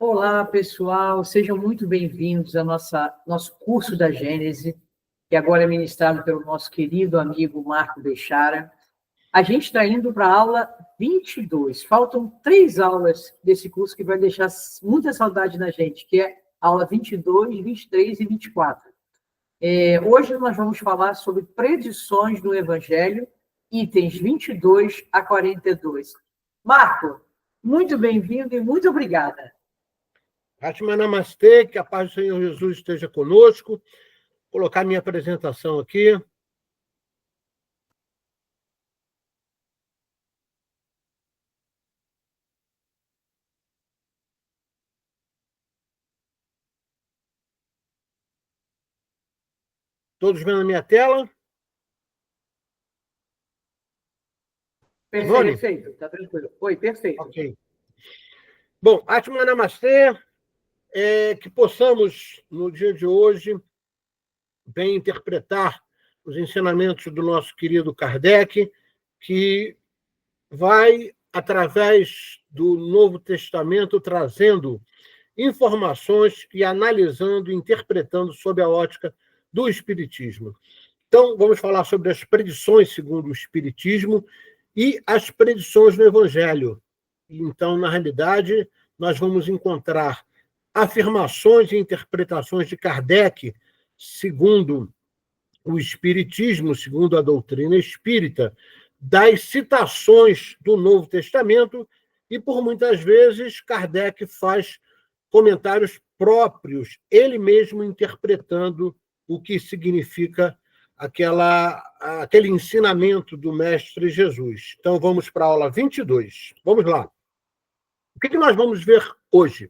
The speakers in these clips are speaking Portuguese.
Olá, pessoal, sejam muito bem-vindos ao nosso curso da Gênese, que agora é ministrado pelo nosso querido amigo Marco Bechara. A gente está indo para a aula 22. Faltam 3 aulas desse curso que vai deixar muita saudade na gente, que é a aula 22, 23 e 24. Hoje nós vamos falar sobre predições do Evangelho, itens 22 a 42. Marco, muito bem-vindo e muito obrigada. Fátima Namastê, que a paz do Senhor Jesus esteja conosco. Vou colocar minha apresentação aqui. Todos vendo a minha tela? Perfeito, está tranquilo. Oi, perfeito. Ok. Bom, Atma Namastê, que possamos, no dia de hoje, bem interpretar os ensinamentos do nosso querido Kardec, que vai, através do Novo Testamento, trazendo informações e analisando, interpretando sob a ótica do Espiritismo. Então, vamos falar sobre as predições segundo o Espiritismo e as predições do Evangelho. Então, na realidade, nós vamos encontrar afirmações e interpretações de Kardec, segundo o Espiritismo, segundo a doutrina espírita, das citações do Novo Testamento, e por muitas vezes Kardec faz comentários próprios, ele mesmo interpretando o que significa aquele ensinamento do Mestre Jesus. Então, vamos para a aula 22. Vamos lá. O que nós vamos ver hoje?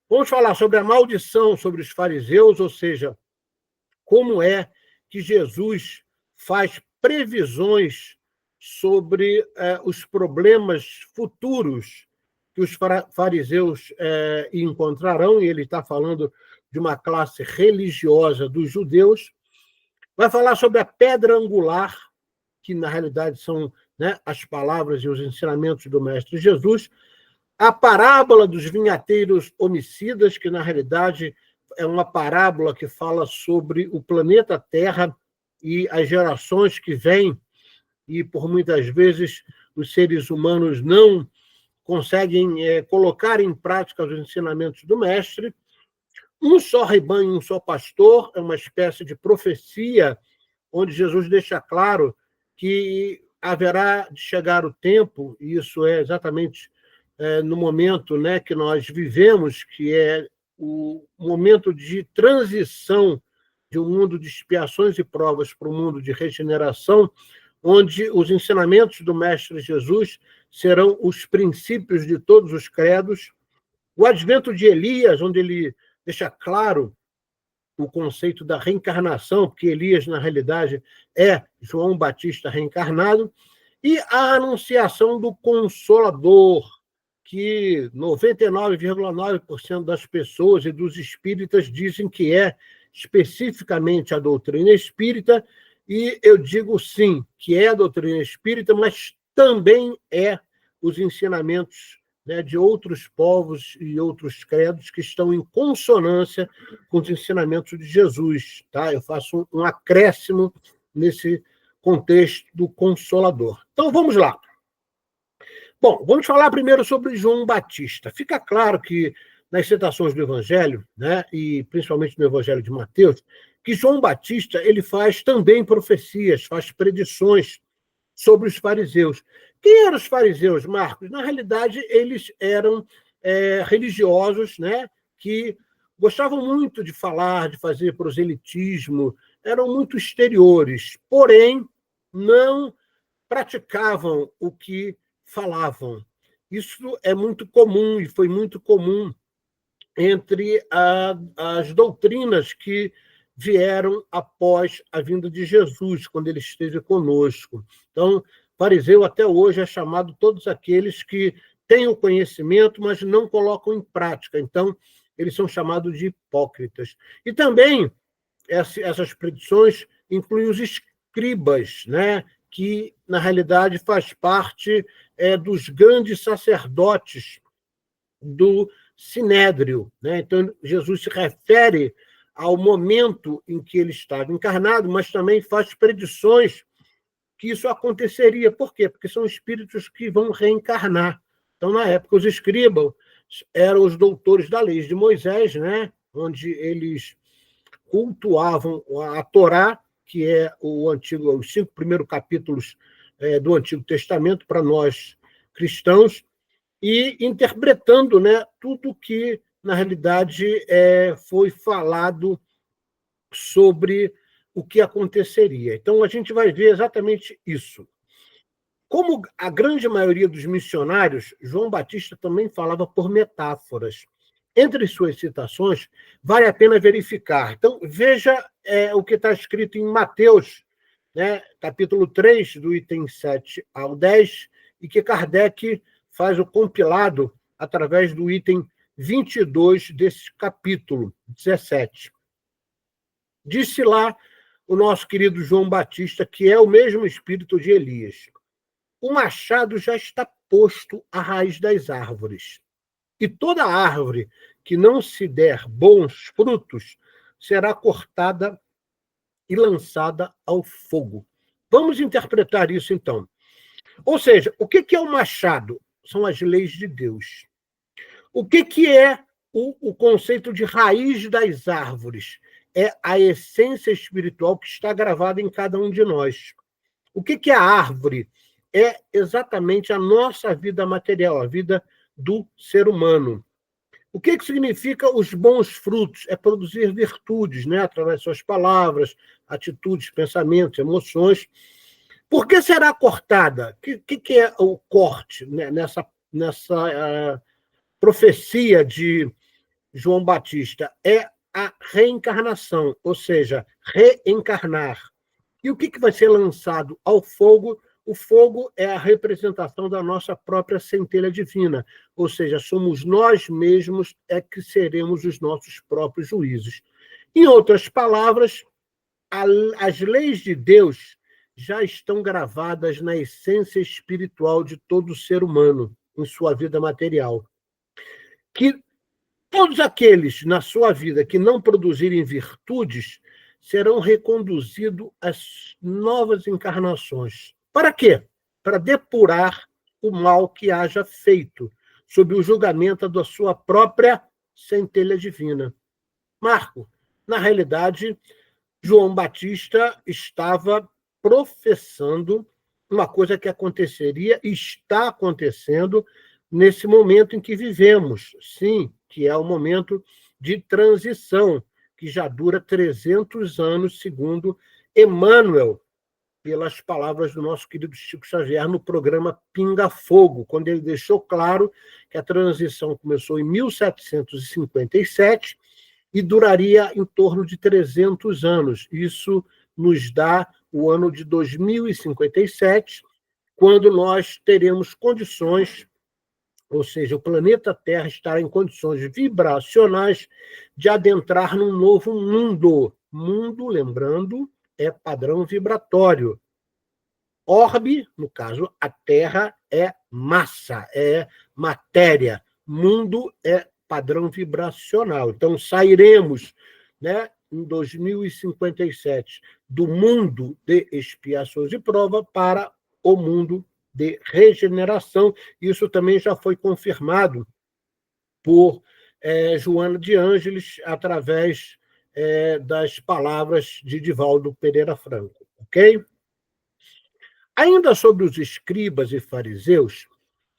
Vamos falar sobre a maldição sobre os fariseus, ou seja, como é que Jesus faz previsões sobre os problemas futuros que os fariseus encontrarão, e ele está falando de uma classe religiosa dos judeus. Vai falar sobre a pedra angular, que na realidade são, né, as palavras e os ensinamentos do Mestre Jesus, a parábola dos vinhateiros homicidas, que na realidade é uma parábola que fala sobre o planeta Terra e as gerações que vêm, e por muitas vezes os seres humanos não conseguem colocar em prática os ensinamentos do Mestre. Um só rebanho, um só pastor, é uma espécie de profecia, onde Jesus deixa claro que haverá de chegar o tempo, e isso é exatamente no momento, né, que nós vivemos, que é o momento de transição de um mundo de expiações e provas para um mundo de regeneração, onde os ensinamentos do Mestre Jesus serão os princípios de todos os credos. O advento de Elias, onde ele deixa claro o conceito da reencarnação, porque Elias, na realidade, é João Batista reencarnado, e a anunciação do Consolador, que 99,9% das pessoas e dos espíritas dizem que é especificamente a doutrina espírita, e eu digo sim, que é a doutrina espírita, mas também é os ensinamentos, né, de outros povos e outros credos que estão em consonância com os ensinamentos de Jesus. Tá? Eu faço um acréscimo nesse contexto do Consolador. Então, vamos lá. Bom, vamos falar primeiro sobre João Batista. Fica claro que nas citações do Evangelho, né, e principalmente no Evangelho de Mateus, que João Batista ele faz também profecias, faz predições sobre os fariseus. Quem eram os fariseus, Marcos? Na realidade, eles eram religiosos, né, que gostavam muito de falar, de fazer proselitismo, eram muito exteriores, porém não praticavam o que falavam. Isso é muito comum e foi muito comum entre as doutrinas que vieram após a vinda de Jesus, quando ele esteve conosco. Então, fariseu até hoje é chamado todos aqueles que têm o conhecimento, mas não colocam em prática. Então, eles são chamados de hipócritas. E também essas predições incluem os escribas, né, que, na realidade, faz parte dos grandes sacerdotes do sinédrio, né? Então, Jesus se refere ao momento em que ele estava encarnado, mas também faz predições que isso aconteceria. Por quê? Porque são espíritos que vão reencarnar. Então, na época, os escribas eram os doutores da lei de Moisés, né? Onde eles cultuavam a Torá, que é os 5 primeiros capítulos do Antigo Testamento para nós cristãos, e interpretando, né, tudo que, na realidade, foi falado sobre o que aconteceria. Então, a gente vai ver exatamente isso. Como a grande maioria dos missionários, João Batista também falava por metáforas. Entre suas citações, vale a pena verificar. Então, veja o que está escrito em Mateus, né, capítulo 3, do item 7 ao 10, e que Kardec faz o compilado através do item 22 desse capítulo 17. Disse lá o nosso querido João Batista, que é o mesmo espírito de Elias: o machado já está posto à raiz das árvores, e toda árvore que não se der bons frutos será cortada e lançada ao fogo. Vamos interpretar isso, então. Ou seja, o que é o machado? São as leis de Deus. O que é o conceito de raiz das árvores? É a essência espiritual que está gravada em cada um de nós. O que é a árvore? É exatamente a nossa vida material, a vida do ser humano. O que significa os bons frutos? É produzir virtudes, né? Através de suas palavras, atitudes, pensamentos, emoções. Por que será cortada? O que é o corte, né? nessa profecia de João Batista? É a reencarnação, ou seja, reencarnar. E o que vai ser lançado ao fogo? O fogo é a representação da nossa própria centelha divina, ou seja, somos nós mesmos que seremos os nossos próprios juízes. Em outras palavras, as leis de Deus já estão gravadas na essência espiritual de todo ser humano, em sua vida material. Que todos aqueles na sua vida que não produzirem virtudes serão reconduzidos às novas encarnações. Para quê? Para depurar o mal que haja feito, sob o julgamento da sua própria centelha divina. Marco, na realidade, João Batista estava professando uma coisa que aconteceria e está acontecendo nesse momento em que vivemos. Sim, que é o momento de transição, que já dura 300 anos, segundo Emmanuel, pelas palavras do nosso querido Chico Xavier no programa Pinga Fogo, quando ele deixou claro que a transição começou em 1757 e duraria em torno de 300 anos. Isso nos dá o ano de 2057, quando nós teremos condições, ou seja, o planeta Terra estará em condições vibracionais de adentrar num novo mundo. Mundo, lembrando, é padrão vibratório. Orbe, no caso, a Terra é massa, é matéria. Mundo é padrão vibracional. Então, sairemos, né, em 2057 do mundo de expiações e prova para o mundo de regeneração. Isso também já foi confirmado por Joana de Ângeles, através das palavras de Divaldo Pereira Franco. Ok? Ainda sobre os escribas e fariseus,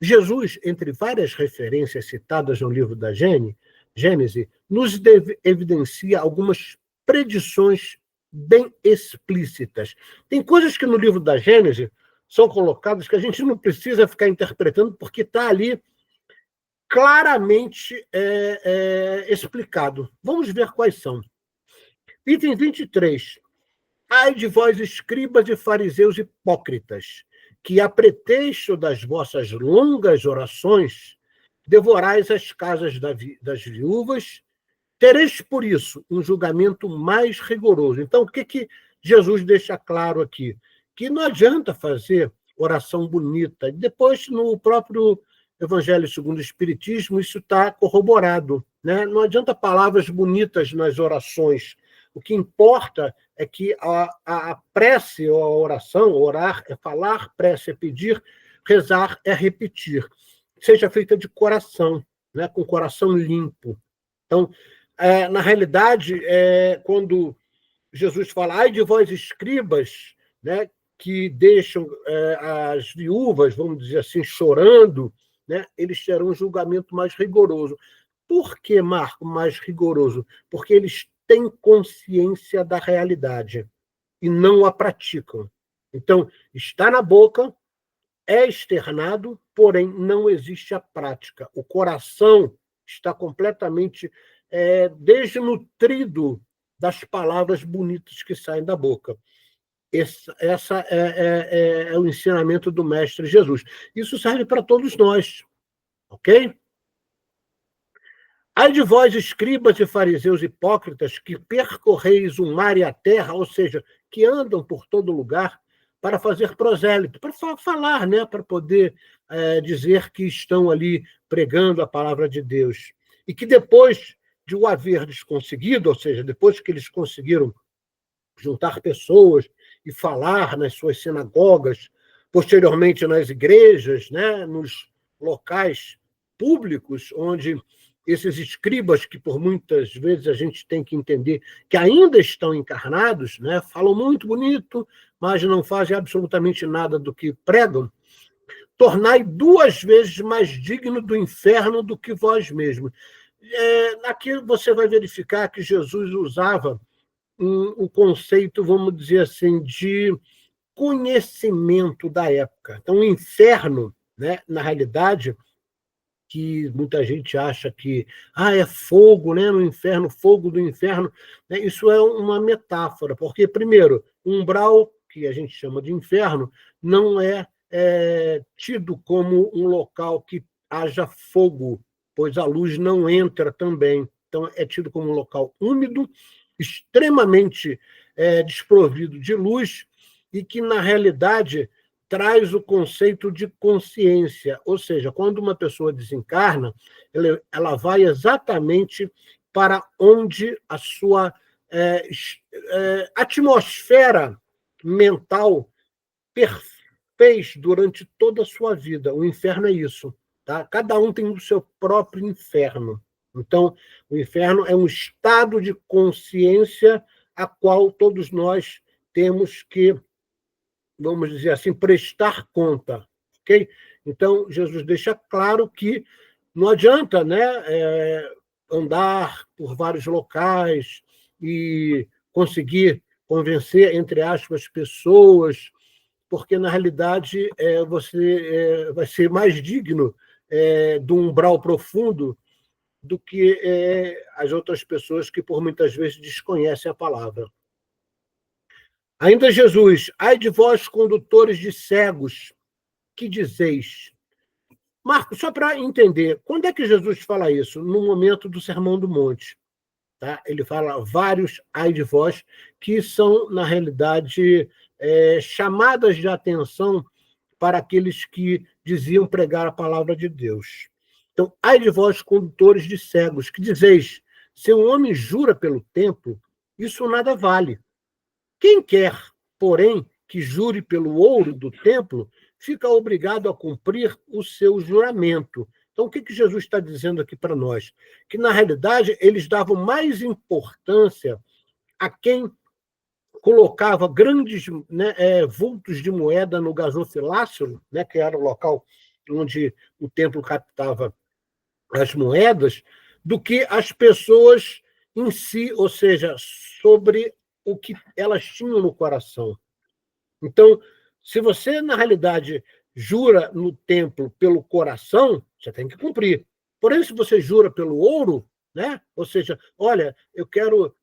Jesus, entre várias referências citadas no livro da Gênese, nos evidencia algumas predições bem explícitas. Tem coisas que no livro da Gênese são colocadas que a gente não precisa ficar interpretando, porque está ali claramente explicado. Vamos ver quais são. Item 23. Ai de vós, escribas e fariseus hipócritas, que a pretexto das vossas longas orações devorais as casas das viúvas, tereis por isso um julgamento mais rigoroso. Então, o que Jesus deixa claro aqui? Que não adianta fazer oração bonita. Depois, no próprio Evangelho segundo o Espiritismo, isso está corroborado, né? Não adianta palavras bonitas nas orações. O que importa é que a prece ou a oração, orar é falar, prece é pedir, rezar é repetir. Seja feita de coração, né? Com coração limpo. Então, na realidade, quando Jesus fala, ai de vós escribas, né? Que deixam as viúvas, vamos dizer assim, chorando, né? Eles terão um julgamento mais rigoroso. Por que, Marco, mais rigoroso? Porque eles têm consciência da realidade e não a praticam. Então, está na boca, é externado, porém não existe a prática. O coração está completamente desnutrido das palavras bonitas que saem da boca. Essa é o ensinamento do Mestre Jesus. Isso serve para todos nós, ok? Ai de vós, escribas e fariseus hipócritas, que percorreis o mar e a terra, ou seja, que andam por todo lugar para fazer prosélito, para falar, né? Para poder dizer que estão ali pregando a palavra de Deus. E que depois de o haverdes conseguido, ou seja, depois que eles conseguiram juntar pessoas e falar nas suas sinagogas, posteriormente nas igrejas, né? Nos locais públicos, onde esses escribas, que por muitas vezes a gente tem que entender que ainda estão encarnados, né? Falam muito bonito, mas não fazem absolutamente nada do que pregam, tornai 2 vezes mais digno do inferno do que vós mesmos. Aqui você vai verificar que Jesus usava um conceito, vamos dizer assim, de conhecimento da época. Então, o inferno, né, na realidade, que muita gente acha que é fogo, né, no inferno, fogo do inferno, né, isso é uma metáfora, porque, primeiro, o umbral, que a gente chama de inferno, não é tido como um local que haja fogo, pois a luz não entra também. Então, é tido como um local úmido, extremamente desprovido de luz, e que, na realidade, traz o conceito de consciência, ou seja, quando uma pessoa desencarna, ela vai exatamente para onde a sua atmosfera mental fez durante toda a sua vida. O inferno é isso. Tá? Cada um tem o seu próprio inferno. Então, o inferno é um estado de consciência a qual todos nós temos que, vamos dizer assim, prestar conta. Ok? Então, Jesus deixa claro que não adianta, né, andar por vários locais e conseguir convencer, entre aspas, pessoas, porque, na realidade, você vai ser mais digno do umbral profundo do que as outras pessoas que, por muitas vezes, desconhecem a palavra. Ainda Jesus, ai de vós, condutores de cegos, que dizeis? Marcos, só para entender, quando é que Jesus fala isso? No momento do Sermão do Monte. Tá? Ele fala vários ai de vós, que são, na realidade, chamadas de atenção para aqueles que diziam pregar a palavra de Deus. Então, ai de vós, condutores de cegos, que dizeis, se um homem jura pelo templo, isso nada vale. Quem quer, porém, que jure pelo ouro do templo, fica obrigado a cumprir o seu juramento. Então, o que Jesus está dizendo aqui para nós? Que, na realidade, eles davam mais importância a quem colocava grandes, né, vultos de moeda no gasofilácio, né, que era o local onde o templo captava as moedas, do que as pessoas em si, ou seja, sobre o que elas tinham no coração. Então, se você, na realidade, jura no templo pelo coração, você tem que cumprir. Porém, se você jura pelo ouro, né? Ou seja, olha, eu quero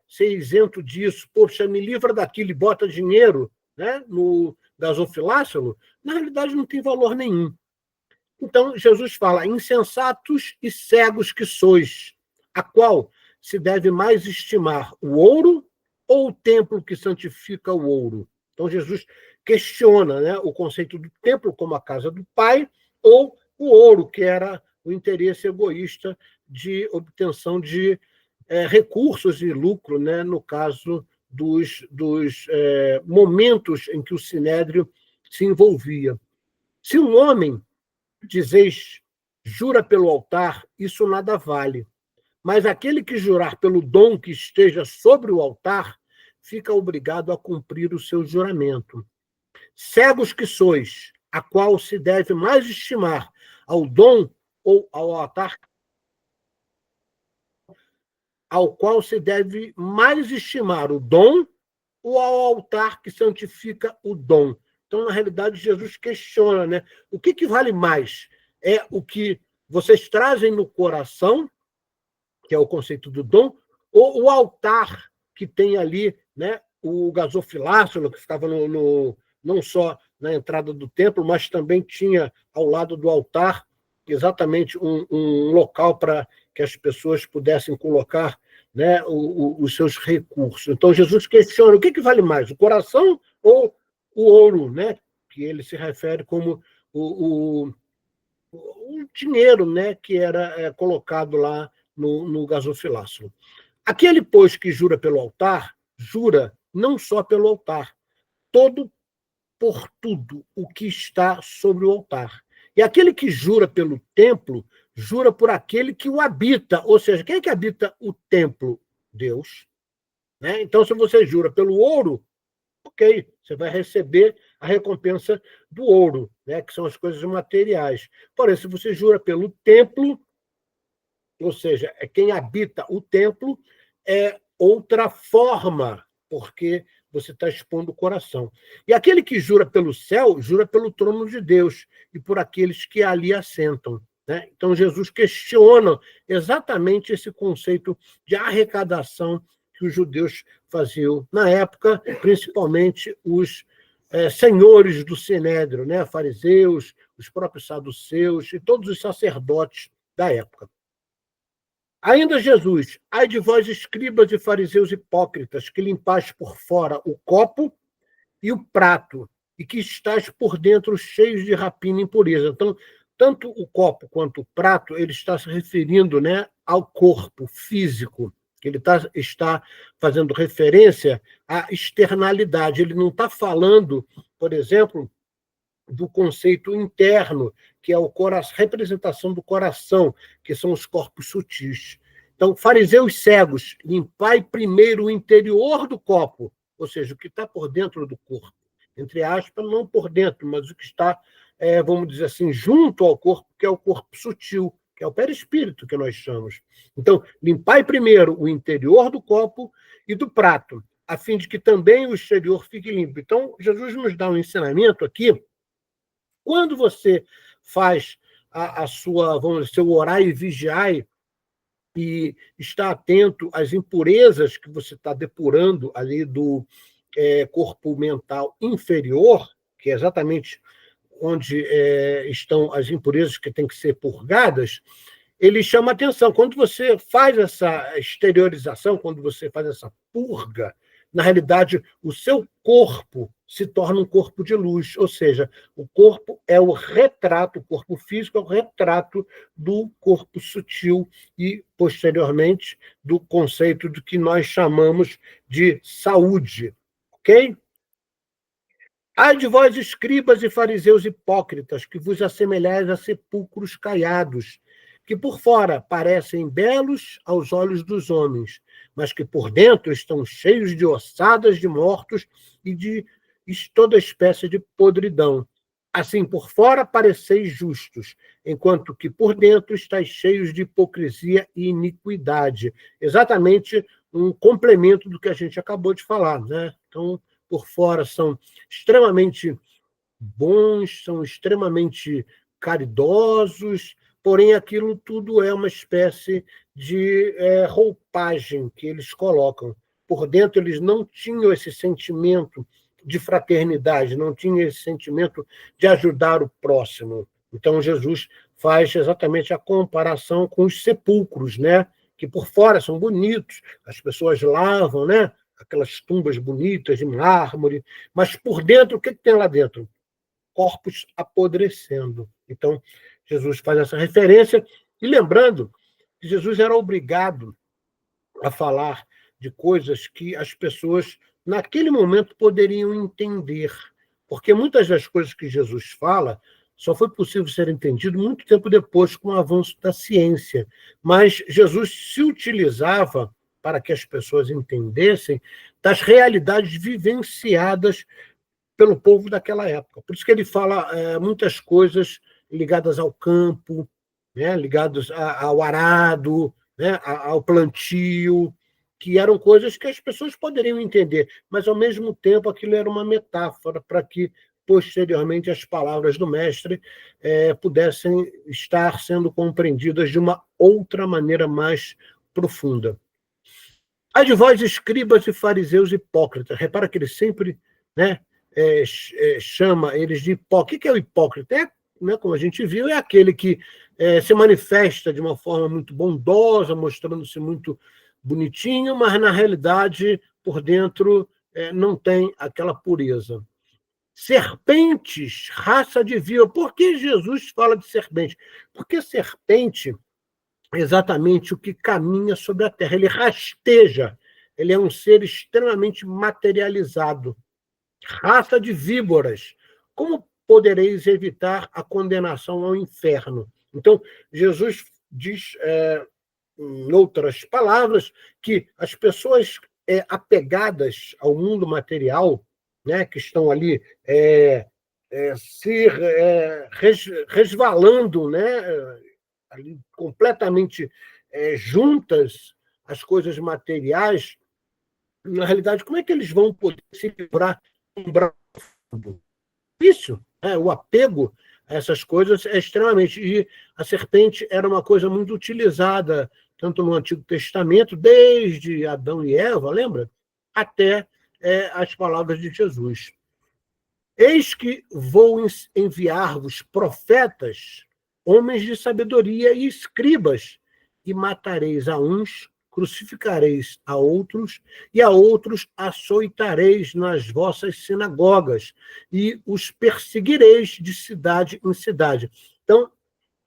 ser isento disso, poxa, me livra daquilo e bota dinheiro, né, no gasofilácio, na realidade não tem valor nenhum. Então, Jesus fala, insensatos e cegos que sois, a qual se deve mais estimar, o ouro ou o templo que santifica o ouro? Então, Jesus questiona, né, o conceito do templo como a casa do Pai ou o ouro, que era o interesse egoísta de obtenção de recursos e lucro, né, no caso dos momentos em que o sinédrio se envolvia. Se um homem, dizeis, jura pelo altar, isso nada vale. Mas aquele que jurar pelo dom que esteja sobre o altar, fica obrigado a cumprir o seu juramento. Cegos que sois, a qual se deve mais estimar, ao dom ou ao altar, ao qual se deve mais estimar o dom ou ao altar que santifica o dom. Então, na realidade, Jesus questiona, né? O que vale mais? É o que vocês trazem no coração, que é o conceito do dom, ou o altar que tem ali, né, o gasofilácio, que ficava não só na entrada do templo, mas também tinha ao lado do altar exatamente um local para que as pessoas pudessem colocar, né, os seus recursos. Então, Jesus questiona o que vale mais, o coração ou o ouro, né, que ele se refere como o dinheiro, né, que era colocado lá no gasofilácio. Aquele, pois, que jura pelo altar, jura não só pelo altar, todo por tudo o que está sobre o altar. E aquele que jura pelo templo, jura por aquele que o habita. Ou seja, quem é que habita o templo? Deus. Né? Então, se você jura pelo ouro, ok, você vai receber a recompensa do ouro, né? Que são as coisas materiais. Porém, se você jura pelo templo, ou seja, é quem habita o templo, é outra forma, porque você está expondo o coração. E aquele que jura pelo céu, jura pelo trono de Deus e por aqueles que ali assentam. Né? Então, Jesus questiona exatamente esse conceito de arrecadação que os judeus faziam na época, principalmente os senhores do sinédrio, né? Fariseus, os próprios saduceus e todos os sacerdotes da época. Ainda Jesus, ai de vós, escribas e fariseus hipócritas, que limpais por fora o copo e o prato, e que estáis por dentro cheios de rapina e impureza. Então, tanto o copo quanto o prato, ele está se referindo, né, ao corpo físico. Ele está fazendo referência à externalidade. Ele não está falando, por exemplo, do conceito interno, que é a representação do coração, que são os corpos sutis. Então, fariseus cegos, limpai primeiro o interior do copo, ou seja, o que está por dentro do corpo. Entre aspas, não por dentro, mas o que está, vamos dizer assim, junto ao corpo, que é o corpo sutil, que é o perispírito que nós chamamos. Então, limpai primeiro o interior do copo e do prato, a fim de que também o exterior fique limpo. Então, Jesus nos dá um ensinamento aqui. Quando você faz a sua, vamos dizer, seu orar e vigiai, e está atento às impurezas que você está depurando ali do corpo mental inferior, que é exatamente onde estão as impurezas que têm que ser purgadas, ele chama atenção. Quando você faz essa exteriorização, quando você faz essa purga, na realidade, o seu corpo se torna um corpo de luz, ou seja, o corpo é o retrato, o corpo físico é o retrato do corpo sutil e, posteriormente, do conceito do que nós chamamos de saúde, ok? Ai de vós, escribas e fariseus hipócritas, que vos assemelhais a sepulcros caiados, que por fora parecem belos aos olhos dos homens, mas que por dentro estão cheios de ossadas de mortos e de toda espécie de podridão. Assim, por fora pareceis justos, enquanto que por dentro estáis cheios de hipocrisia e iniquidade. Exatamente um complemento do que a gente acabou de falar, né? Então, por fora são extremamente bons, são extremamente caridosos, porém aquilo tudo é uma espécie de roupagem que eles colocam. Por dentro eles não tinham esse sentimento de fraternidade, não tinham esse sentimento de ajudar o próximo. Então Jesus faz exatamente a comparação com os sepulcros, né? Que por fora são bonitos, as pessoas lavam, né? Aquelas tumbas bonitas de mármore, mas por dentro, o que tem lá dentro? Corpos apodrecendo. Então, Jesus faz essa referência, e lembrando que Jesus era obrigado a falar de coisas que as pessoas, naquele momento, poderiam entender. Porque muitas das coisas que Jesus fala só foi possível ser entendido muito tempo depois, com o avanço da ciência. Mas Jesus se utilizava, para que as pessoas entendessem, das realidades vivenciadas pelo povo daquela época. Por isso que ele fala muitas coisas ligadas ao campo, né, ligadas ao arado, né, ao plantio, que eram coisas que as pessoas poderiam entender, mas, ao mesmo tempo, aquilo era uma metáfora para que, posteriormente, as palavras do mestre pudessem estar sendo compreendidas de uma outra maneira mais profunda. Há de vós, escribas e fariseus hipócritas. Repara que ele sempre, né, chama eles de hipócritas. O que é o hipócrita? Né, como a gente viu, é aquele que se manifesta de uma forma muito bondosa, mostrando-se muito bonitinho, mas, na realidade, por dentro, não tem aquela pureza. Serpentes, raça de víbora. Por que Jesus fala de serpente? Porque serpente é exatamente o que caminha sobre a terra. Ele rasteja. Ele é um ser extremamente materializado. Raça de víboras. Como podereis evitar a condenação ao inferno? Então, Jesus diz, em outras palavras, que as pessoas apegadas ao mundo material, né, que estão ali se resvalando, né, ali completamente juntas às coisas materiais, na realidade, como é que eles vão poder se livrar de um braço? Isso, o apego a essas coisas é extremamente... E a serpente era uma coisa muito utilizada, tanto no Antigo Testamento, desde Adão e Eva, lembra? Até as palavras de Jesus. Eis que vou enviar-vos profetas, homens de sabedoria e escribas, e matareis a uns, crucificareis a outros, e a outros açoitareis nas vossas sinagogas, e os perseguireis de cidade em cidade. Então,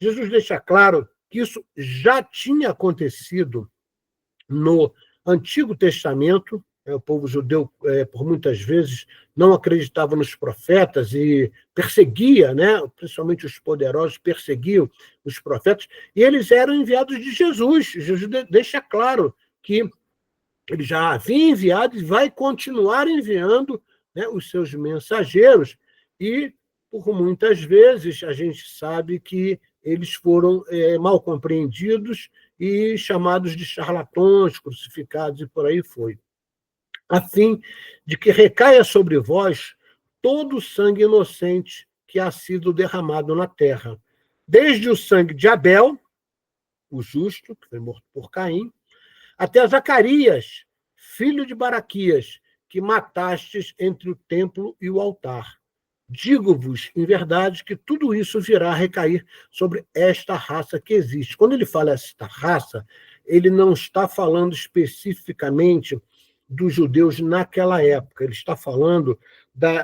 Jesus deixa claro que isso já tinha acontecido no Antigo Testamento. O povo judeu, por muitas vezes, não acreditava nos profetas e perseguia, né? Principalmente os poderosos perseguiam os profetas, e eles eram enviados de Jesus. Jesus deixa claro que ele já havia enviado e vai continuar enviando, né, os seus mensageiros, e, por muitas vezes, a gente sabe que eles foram mal compreendidos e chamados de charlatões, crucificados, e por aí foi. A fim de que recaia sobre vós todo o sangue inocente que ha sido derramado na terra, desde o sangue de Abel, o justo, que foi morto por Caim, até Zacarias, filho de Baraquias, que matastes entre o templo e o altar. Digo-vos, em verdade, que tudo isso virá a recair sobre esta raça que existe. Quando ele fala esta raça, ele não está falando especificamente dos judeus naquela época. Ele está falando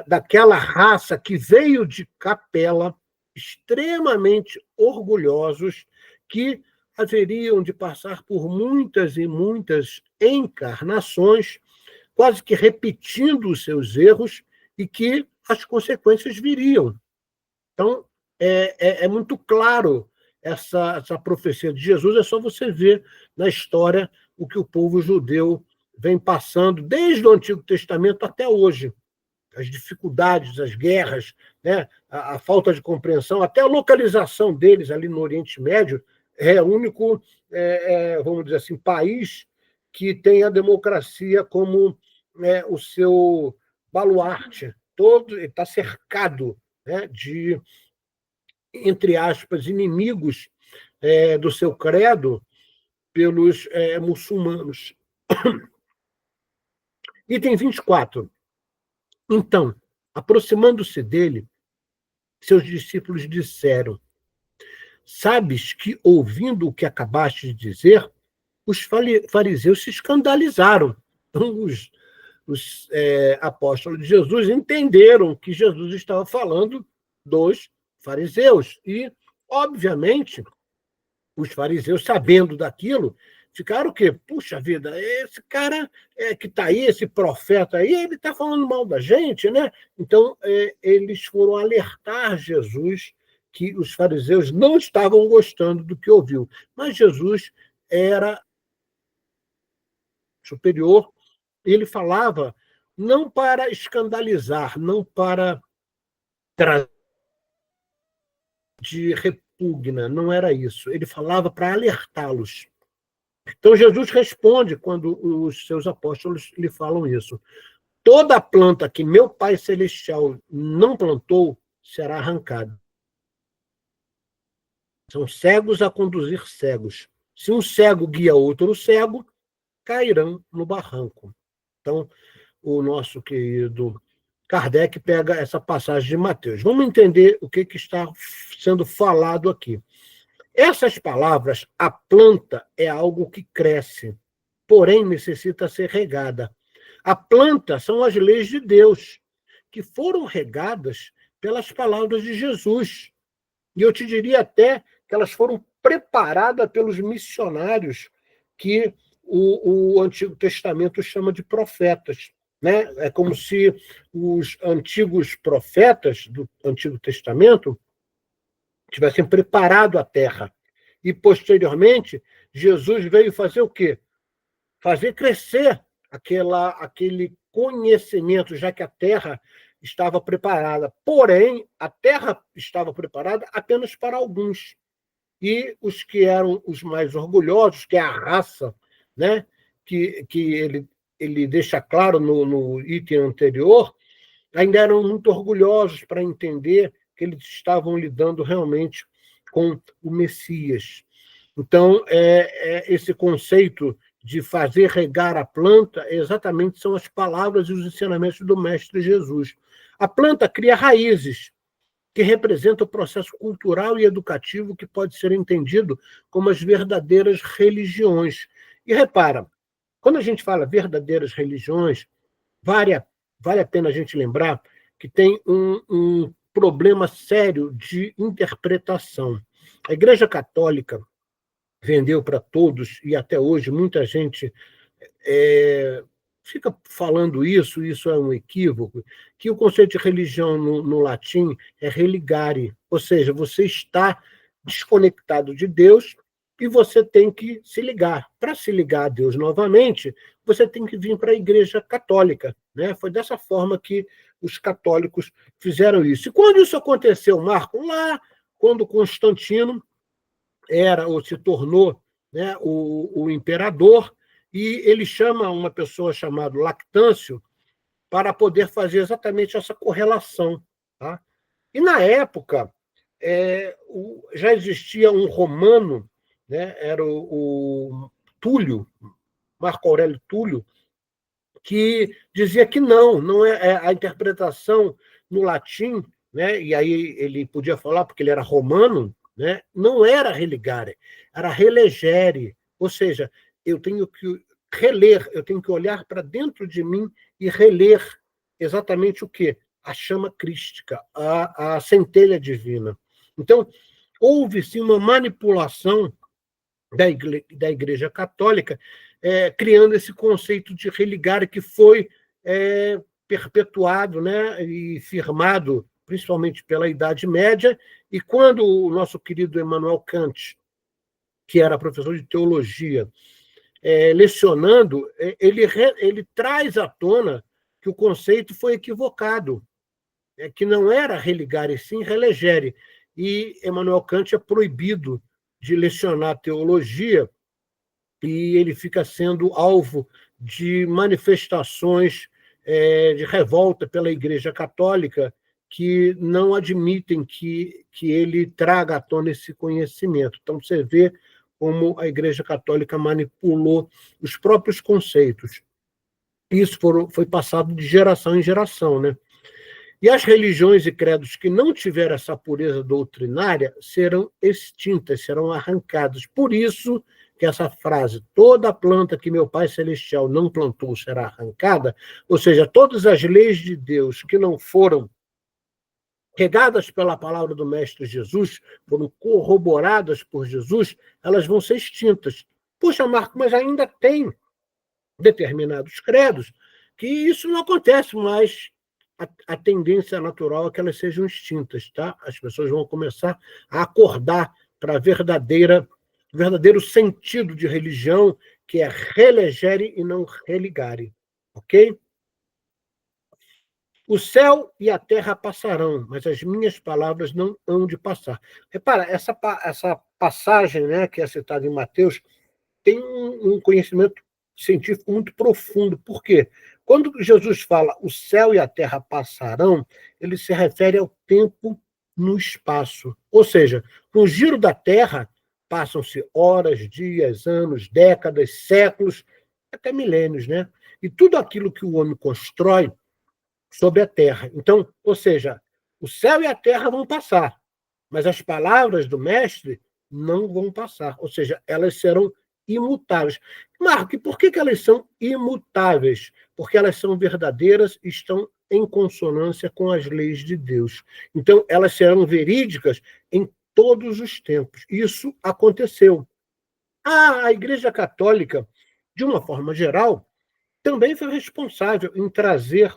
daquela raça que veio de Capela, extremamente orgulhosos, que haveriam de passar por muitas e muitas encarnações, quase que repetindo os seus erros, e que as consequências viriam. Então, é muito claro essa profecia de Jesus, é só você ver na história o que o povo judeu vem passando desde o Antigo Testamento até hoje. As dificuldades, as guerras, né, a falta de compreensão, até a localização deles ali no Oriente Médio, é o único, vamos dizer assim, país que tem a democracia como o seu baluarte. Todo está cercado, né, de, entre aspas, inimigos do seu credo pelos muçulmanos. Item 24. Então, aproximando-se dele, seus discípulos disseram: sabes que, ouvindo o que acabaste de dizer, os fariseus se escandalizaram. Então, os apóstolos de Jesus entenderam que Jesus estava falando dos fariseus. E, obviamente, os fariseus, sabendo daquilo, ficaram o quê? Puxa vida, esse cara que está aí, esse profeta aí, ele está falando mal da gente, né? Então, eles foram alertar Jesus que os fariseus não estavam gostando do que ouviu. Mas Jesus era superior, ele falava não para escandalizar, não para trazer de repugna, não era isso. Ele falava para alertá-los. Então, Jesus responde quando os seus apóstolos lhe falam isso. Toda planta que meu Pai Celestial não plantou será arrancada. São cegos a conduzir cegos. Se um cego guia outro cego, cairão no barranco. Então, o nosso querido Kardec pega essa passagem de Mateus. Vamos entender o que está sendo falado aqui. Essas palavras, a planta é algo que cresce, porém necessita ser regada. A planta são as leis de Deus, que foram regadas pelas palavras de Jesus. E eu te diria até que elas foram preparadas pelos missionários que o Antigo Testamento chama de profetas. Né? É como se os antigos profetas do Antigo Testamento tivessem preparado a terra. E, posteriormente, Jesus veio fazer o quê? Fazer crescer aquele conhecimento, já que a terra estava preparada. Porém, a terra estava preparada apenas para alguns. E os que eram os mais orgulhosos, que é a raça, né? que ele deixa claro no item anterior, ainda eram muito orgulhosos para entender que eles estavam lidando realmente com o Messias. Então, esse conceito de fazer regar a planta exatamente são as palavras e os ensinamentos do Mestre Jesus. A planta cria raízes, que representam o processo cultural e educativo que pode ser entendido como as verdadeiras religiões. E repara, quando a gente fala verdadeiras religiões, vale a pena a gente lembrar que tem um problema sério de interpretação. A Igreja Católica vendeu para todos, e até hoje muita gente fica falando isso é um equívoco, que o conceito de religião no latim é religare, ou seja, você está desconectado de Deus e você tem que se ligar. Para se ligar a Deus novamente, você tem que vir para a Igreja Católica. Né? Foi dessa forma que os católicos fizeram isso. E quando isso aconteceu, Marco? Lá, quando Constantino era ou se tornou, né, o imperador, e ele chama uma pessoa chamada Lactâncio para poder fazer exatamente essa correlação. Tá? E, na época, já existia um romano, né, era o Túlio, Marco Aurélio Túlio, que dizia que não é a interpretação no latim, né, e aí ele podia falar porque ele era romano, né, não era religare, era relegere, ou seja, eu tenho que reler, eu tenho que olhar para dentro de mim e reler exatamente o quê? A chama crística, a centelha divina. Então, houve sim uma manipulação da Igreja Católica, criando esse conceito de religare que foi perpetuado, né, e firmado principalmente pela Idade Média, e quando o nosso querido Immanuel Kant, que era professor de teologia, lecionando, ele traz à tona que o conceito foi equivocado, que não era religare, sim relegere. E Immanuel Kant é proibido de lecionar teologia e ele fica sendo alvo de manifestações de revolta pela Igreja Católica que não admitem que ele traga à tona esse conhecimento. Então, você vê como a Igreja Católica manipulou os próprios conceitos. Isso foi passado de geração em geração, né? E as religiões e credos que não tiveram essa pureza doutrinária serão extintas, serão arrancadas. Por isso que essa frase, toda planta que meu Pai Celestial não plantou será arrancada, ou seja, todas as leis de Deus que não foram regadas pela palavra do Mestre Jesus, foram corroboradas por Jesus, elas vão ser extintas. Puxa, Marco, mas ainda tem determinados credos que isso não acontece, mas a tendência natural é que elas sejam extintas, tá? As pessoas vão começar a acordar para verdadeiro sentido de religião, que é relegere e não religare, ok? O céu e a terra passarão, mas as minhas palavras não hão de passar. Repara, essa passagem, né, que é citada em Mateus, tem um conhecimento científico muito profundo. Por quê? Quando Jesus fala o céu e a terra passarão, ele se refere ao tempo no espaço. Ou seja, no giro da Terra, passam-se horas, dias, anos, décadas, séculos, até milênios, né? E tudo aquilo que o homem constrói sobre a terra. Então, ou seja, o céu e a terra vão passar, mas as palavras do mestre não vão passar, ou seja, elas serão imutáveis. Marco, e por que elas são imutáveis? Porque elas são verdadeiras e estão em consonância com as leis de Deus. Então, elas serão verídicas em todos os tempos. Isso aconteceu. A Igreja Católica, de uma forma geral, também foi responsável em trazer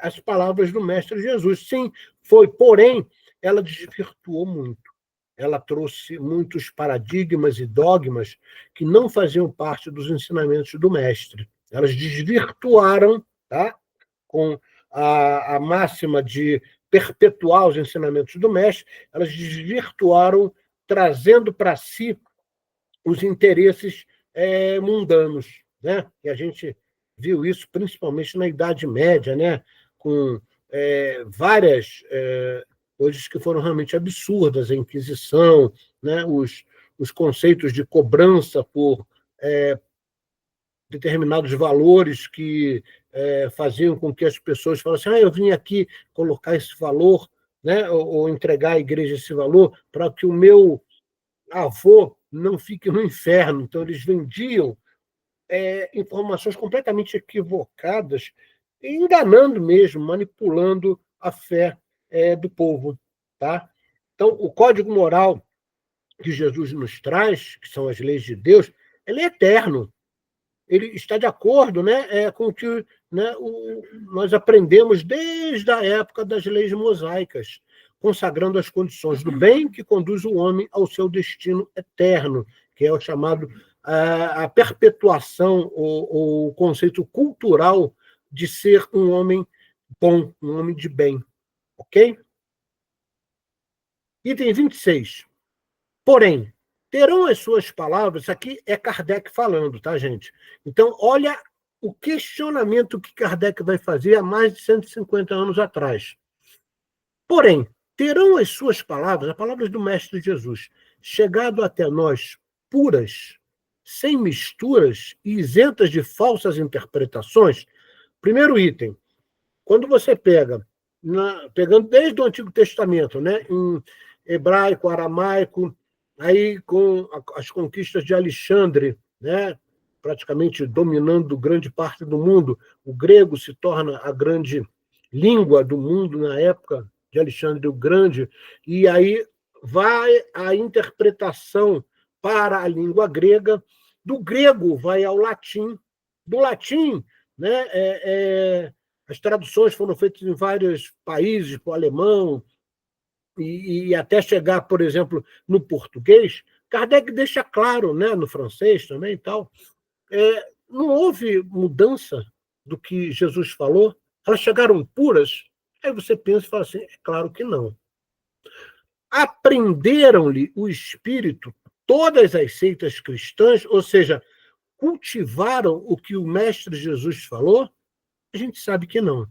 as palavras do Mestre Jesus. Sim, foi, porém, ela desvirtuou muito. Ela trouxe muitos paradigmas e dogmas que não faziam parte dos ensinamentos do Mestre. Elas desvirtuaram, tá? Com a máxima de perpetuar os ensinamentos do Mestre, elas desvirtuaram, trazendo para si os interesses mundanos, né? E a gente viu isso principalmente na Idade Média, né? Com várias coisas que foram realmente absurdas, a Inquisição, né? Os conceitos de cobrança por determinados valores que faziam com que as pessoas falassem: eu vim aqui colocar esse valor, né? Ou entregar à igreja esse valor para que o meu avô não fique no inferno. Então, eles vendiam informações completamente equivocadas, enganando mesmo, manipulando a fé do povo. Tá? Então, o código moral que Jesus nos traz, que são as leis de Deus, ele é eterno. Ele está de acordo, né, com o que, né, nós aprendemos desde a época das leis mosaicas, consagrando as condições do bem que conduz o homem ao seu destino eterno, que é o chamado a perpetuação, ou o conceito cultural de ser um homem bom, um homem de bem. Ok? Item 26. Porém, terão as suas palavras, aqui é Kardec falando, tá, gente? Então, olha o questionamento que Kardec vai fazer há mais de 150 anos atrás. Porém, terão as suas palavras, as palavras do Mestre Jesus, chegado até nós puras, sem misturas e isentas de falsas interpretações? Primeiro item, quando você pegando desde o Antigo Testamento, né, em hebraico, aramaico, aí com as conquistas de Alexandre, né, praticamente dominando grande parte do mundo, o grego se torna a grande língua do mundo na época de Alexandre o Grande, e aí vai a interpretação para a língua grega, do grego vai ao latim, do latim, né, as traduções foram feitas em vários países, para o alemão, e até chegar, por exemplo, no português. Kardec deixa claro, né, no francês também e tal, não houve mudança do que Jesus falou? Elas chegaram puras? Aí você pensa e fala assim, é claro que não. Aprenderam-lhe o espírito todas as seitas cristãs, ou seja, cultivaram o que o Mestre Jesus falou? A gente sabe que não.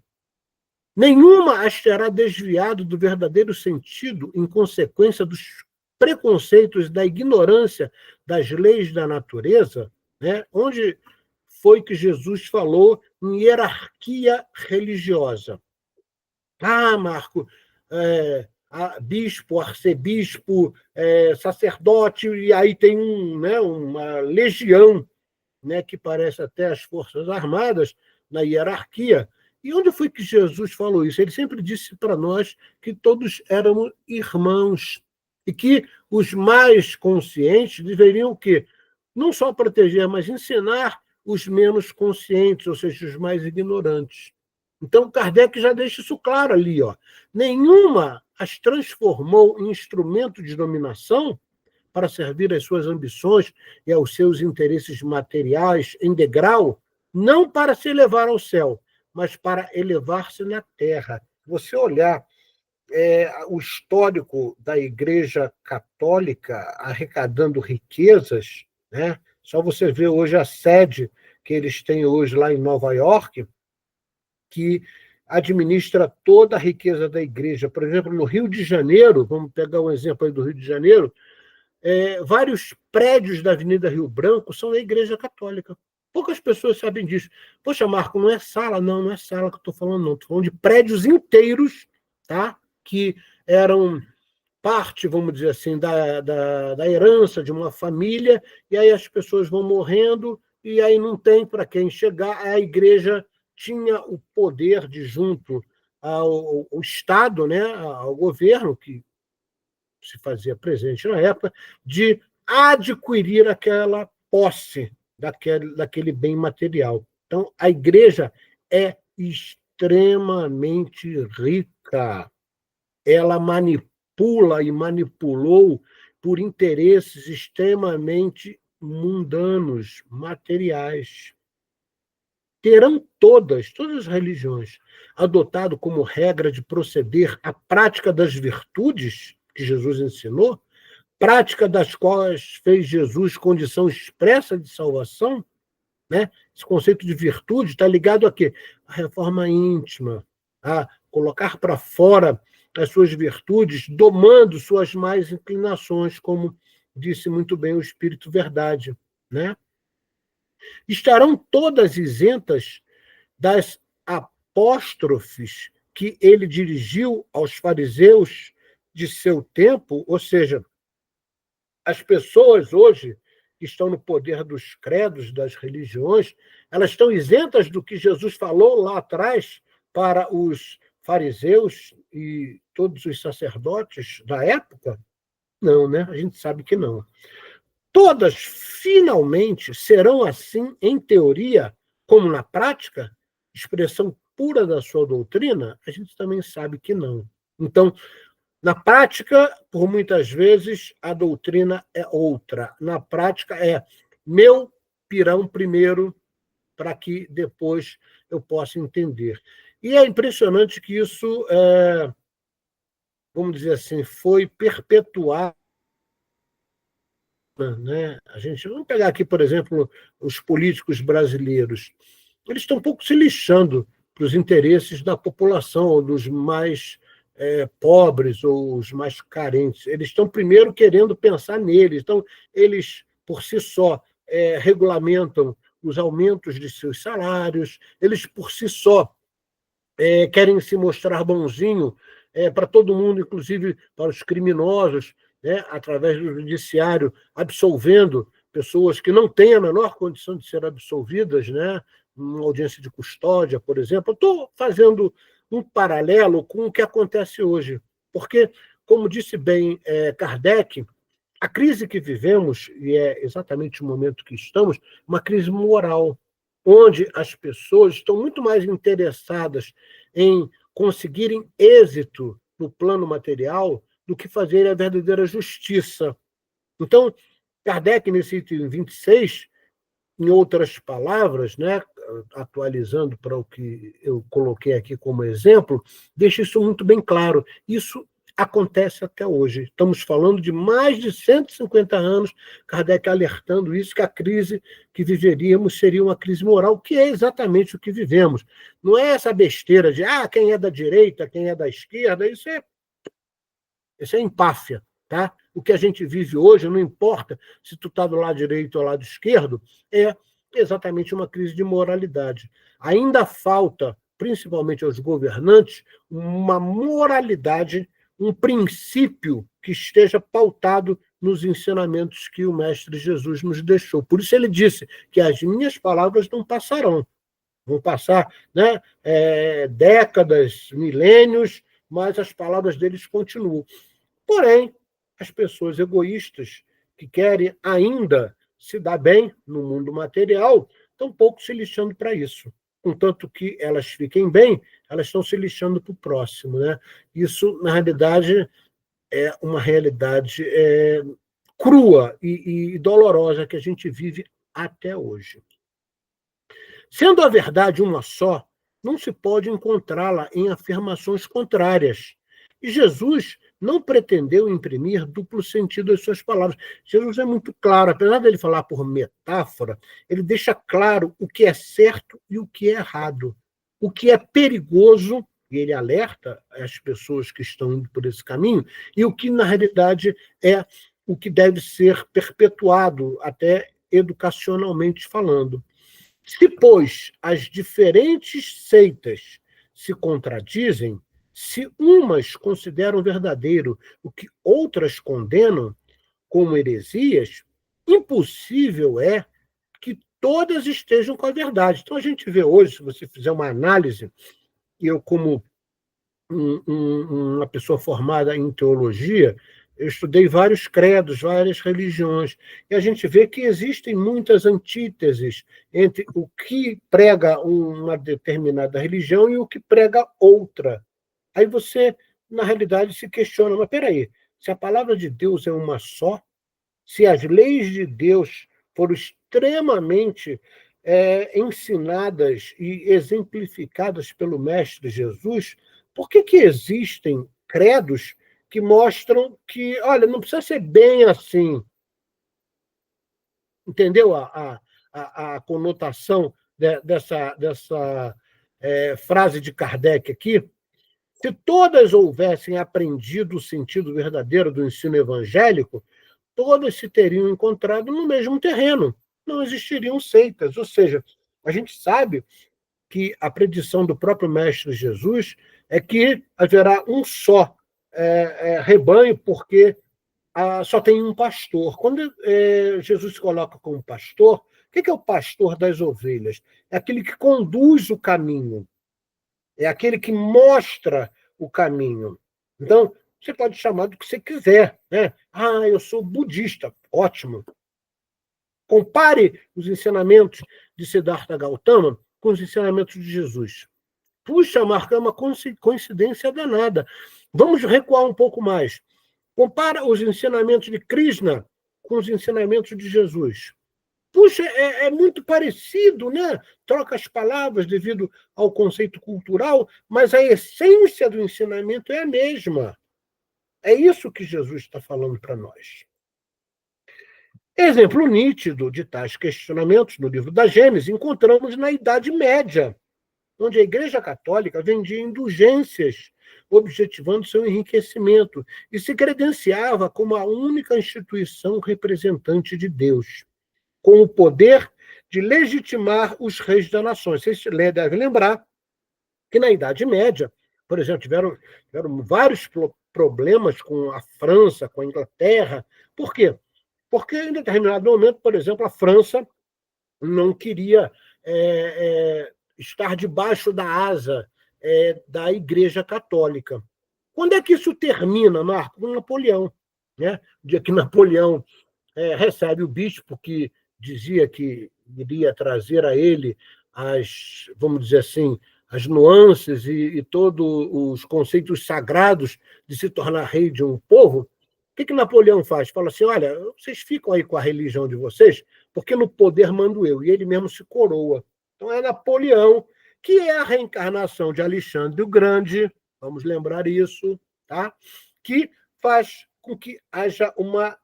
Nenhuma as terá desviado do verdadeiro sentido em consequência dos preconceitos da ignorância das leis da natureza, né? Onde foi que Jesus falou em hierarquia religiosa? Ah, Marco, bispo, arcebispo, sacerdote, e aí tem uma legião, né, que parece até as Forças Armadas, na hierarquia, E onde foi que Jesus falou isso? Ele sempre disse para nós que todos éramos irmãos e que os mais conscientes deveriam o quê? Não só proteger, mas ensinar os menos conscientes, ou seja, os mais ignorantes. Então, Kardec já deixa isso claro ali. Ó. Nenhuma as transformou em instrumento de dominação para servir às suas ambições e aos seus interesses materiais em degrau, não para se elevar ao céu, mas para elevar-se na terra. Você olhar o histórico da Igreja Católica arrecadando riquezas, né? Só você ver hoje a sede que eles têm hoje lá em Nova York, que administra toda a riqueza da igreja. Por exemplo, no Rio de Janeiro, vamos pegar um exemplo aí do Rio de Janeiro, vários prédios da Avenida Rio Branco são da Igreja Católica. Poucas pessoas sabem disso. Poxa, Marco, não é sala? Não, não é sala que eu estou falando, não. Estou falando de prédios inteiros, tá? Que eram parte, vamos dizer assim, da herança de uma família, e aí as pessoas vão morrendo, e aí não tem para quem chegar. A igreja tinha o poder de, junto ao Estado, né, ao governo, que se fazia presente na época, de adquirir aquela posse daquele bem material. Então, a igreja é extremamente rica. Ela manipula e manipulou por interesses extremamente mundanos, materiais. Terão todas as religiões adotado como regra de proceder a prática das virtudes que Jesus ensinou, prática das quais fez Jesus condição expressa de salvação, né? Esse conceito de virtude está ligado a quê? A reforma íntima, a colocar para fora as suas virtudes, domando suas más inclinações, como disse muito bem o Espírito Verdade, né? Estarão todas isentas das apóstrofes que ele dirigiu aos fariseus de seu tempo, ou seja, as pessoas hoje que estão no poder dos credos, das religiões, elas estão isentas do que Jesus falou lá atrás para os fariseus e todos os sacerdotes da época? Não, né? A gente sabe que não. Todas, finalmente, serão assim, em teoria, como na prática, expressão pura da sua doutrina? A gente também sabe que não. Então, na prática, por muitas vezes, a doutrina é outra. Na prática, é meu pirão primeiro, para que depois eu possa entender. E é impressionante que isso, vamos dizer assim, foi perpetuado. Né? Vamos pegar aqui, por exemplo, os políticos brasileiros. Eles estão um pouco se lixando para os interesses da população, ou dos mais pobres, ou os mais carentes. Eles estão primeiro querendo pensar neles. Então, eles, por si só, regulamentam os aumentos de seus salários, eles, por si só, querem se mostrar bonzinho para todo mundo, inclusive para os criminosos, né, através do judiciário, absolvendo pessoas que não têm a menor condição de ser absolvidas, né, numa audiência de custódia, por exemplo. Eu estou fazendo um paralelo com o que acontece hoje, porque, como disse bem Kardec, a crise que vivemos, e é exatamente o momento que estamos, uma crise moral, onde as pessoas estão muito mais interessadas em conseguirem êxito no plano material do que fazer a verdadeira justiça. Então, Kardec, nesse item 26, em outras palavras, né, atualizando para o que eu coloquei aqui como exemplo, deixa isso muito bem claro. Isso acontece até hoje. Estamos falando de mais de 150 anos, Kardec alertando isso, que a crise que viveríamos seria uma crise moral, que é exatamente o que vivemos. Não é essa besteira de quem é da direita, quem é da esquerda, isso é empáfia. Tá? O que a gente vive hoje, não importa se tu está do lado direito ou do lado esquerdo, é exatamente uma crise de moralidade. Ainda falta, principalmente aos governantes, uma moralidade, um princípio que esteja pautado nos ensinamentos que o Mestre Jesus nos deixou. Por isso ele disse que as minhas palavras não passarão, Vão passar, né, décadas, milênios, mas as palavras deles continuam. Porém, as pessoas egoístas que querem ainda se dar bem no mundo material estão pouco se lixando para isso. Contanto que elas fiquem bem, elas estão se lixando para o próximo, né? Isso, na realidade, é uma realidade crua e dolorosa que a gente vive até hoje. Sendo a verdade uma só, não se pode encontrá-la em afirmações contrárias. E Jesus não pretendeu imprimir duplo sentido às suas palavras. Jesus é muito claro, apesar dele falar por metáfora, ele deixa claro o que é certo e o que é errado. O que é perigoso, e ele alerta as pessoas que estão indo por esse caminho, e o que, na realidade, é o que deve ser perpetuado, até educacionalmente falando. Se, pois, as diferentes seitas se contradizem, se umas consideram verdadeiro o que outras condenam como heresias, impossível é que todas estejam com a verdade. Então, a gente vê hoje, se você fizer uma análise, e eu, como uma pessoa formada em teologia, eu estudei vários credos, várias religiões, e a gente vê que existem muitas antíteses entre o que prega uma determinada religião e o que prega outra. Aí você, na realidade, se questiona, mas peraí, se a palavra de Deus é uma só, se as leis de Deus foram extremamente ensinadas e exemplificadas pelo Mestre Jesus, por que existem credos que mostram que, olha, não precisa ser bem assim? Entendeu a conotação dessa frase de Kardec aqui? Se todas houvessem aprendido o sentido verdadeiro do ensino evangélico, todas se teriam encontrado no mesmo terreno. Não existiriam seitas. Ou seja, a gente sabe que a predição do próprio Mestre Jesus é que haverá um só rebanho, porque só tem um pastor. Quando Jesus se coloca como pastor, o que é o pastor das ovelhas? É aquele que conduz o caminho, é aquele que mostra o caminho. Então, você pode chamar do que você quiser, né? Ah, eu sou budista. Ótimo. Compare os ensinamentos de Siddhartha Gautama com os ensinamentos de Jesus. Puxa, Marco, é uma coincidência danada. Vamos recuar um pouco mais. Compara os ensinamentos de Krishna com os ensinamentos de Jesus. Puxa, é muito parecido, né? Troca as palavras devido ao conceito cultural, mas a essência do ensinamento é a mesma. É isso que Jesus está falando para nós. Exemplo nítido de tais questionamentos no livro da Gênesis encontramos na Idade Média, onde a Igreja Católica vendia indulgências, objetivando seu enriquecimento, e se credenciava como a única instituição representante de Deus, com o poder de legitimar os reis das nações. Vocês devem lembrar que na Idade Média, por exemplo, tiveram vários problemas com a França, com a Inglaterra. Por quê? Porque em determinado momento, por exemplo, a França não queria estar debaixo da asa da Igreja Católica. Quando é que isso termina, Marco? Com Napoleão. Né? O dia que Napoleão recebe o bispo que dizia que iria trazer a ele vamos dizer assim, as nuances e todos os conceitos sagrados de se tornar rei de um povo. O que Napoleão faz? Fala assim, olha, vocês ficam aí com a religião de vocês, porque no poder mando eu. E ele mesmo se coroa. Então é Napoleão, que é a reencarnação de Alexandre o Grande, vamos lembrar isso, tá? Que faz com que haja uma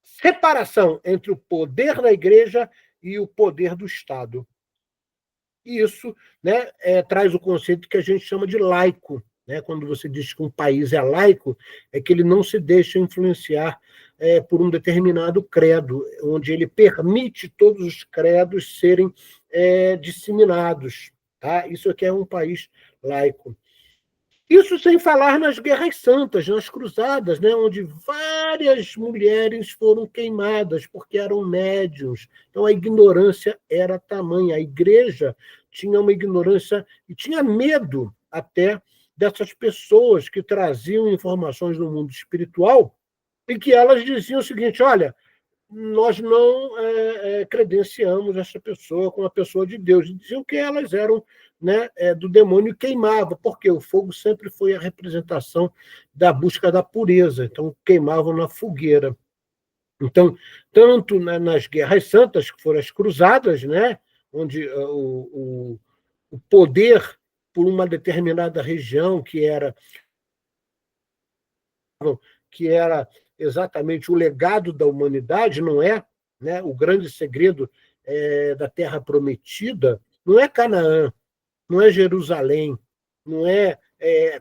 separação entre o poder da igreja e o poder do Estado. E isso, né, traz o conceito que a gente chama de laico. Né? Quando você diz que um país é laico, é que ele não se deixa influenciar por um determinado credo, onde ele permite todos os credos serem disseminados. Tá? Isso aqui é um país laico. Isso sem falar nas guerras santas, nas cruzadas, né, onde várias mulheres foram queimadas porque eram médiuns. Então a ignorância era tamanha. A igreja tinha uma ignorância e tinha medo até dessas pessoas que traziam informações do mundo espiritual e que elas diziam o seguinte: olha, nós não credenciamos essa pessoa como uma pessoa de Deus. Diziam que elas eram, né, do demônio e queimavam, porque o fogo sempre foi a representação da busca da pureza, então queimavam na fogueira. Então, tanto nas guerras santas, que foram as cruzadas, né, onde o poder por uma determinada região, que era exatamente o legado da humanidade, não é? Né? O grande segredo da Terra Prometida não é Canaã, não é Jerusalém, não é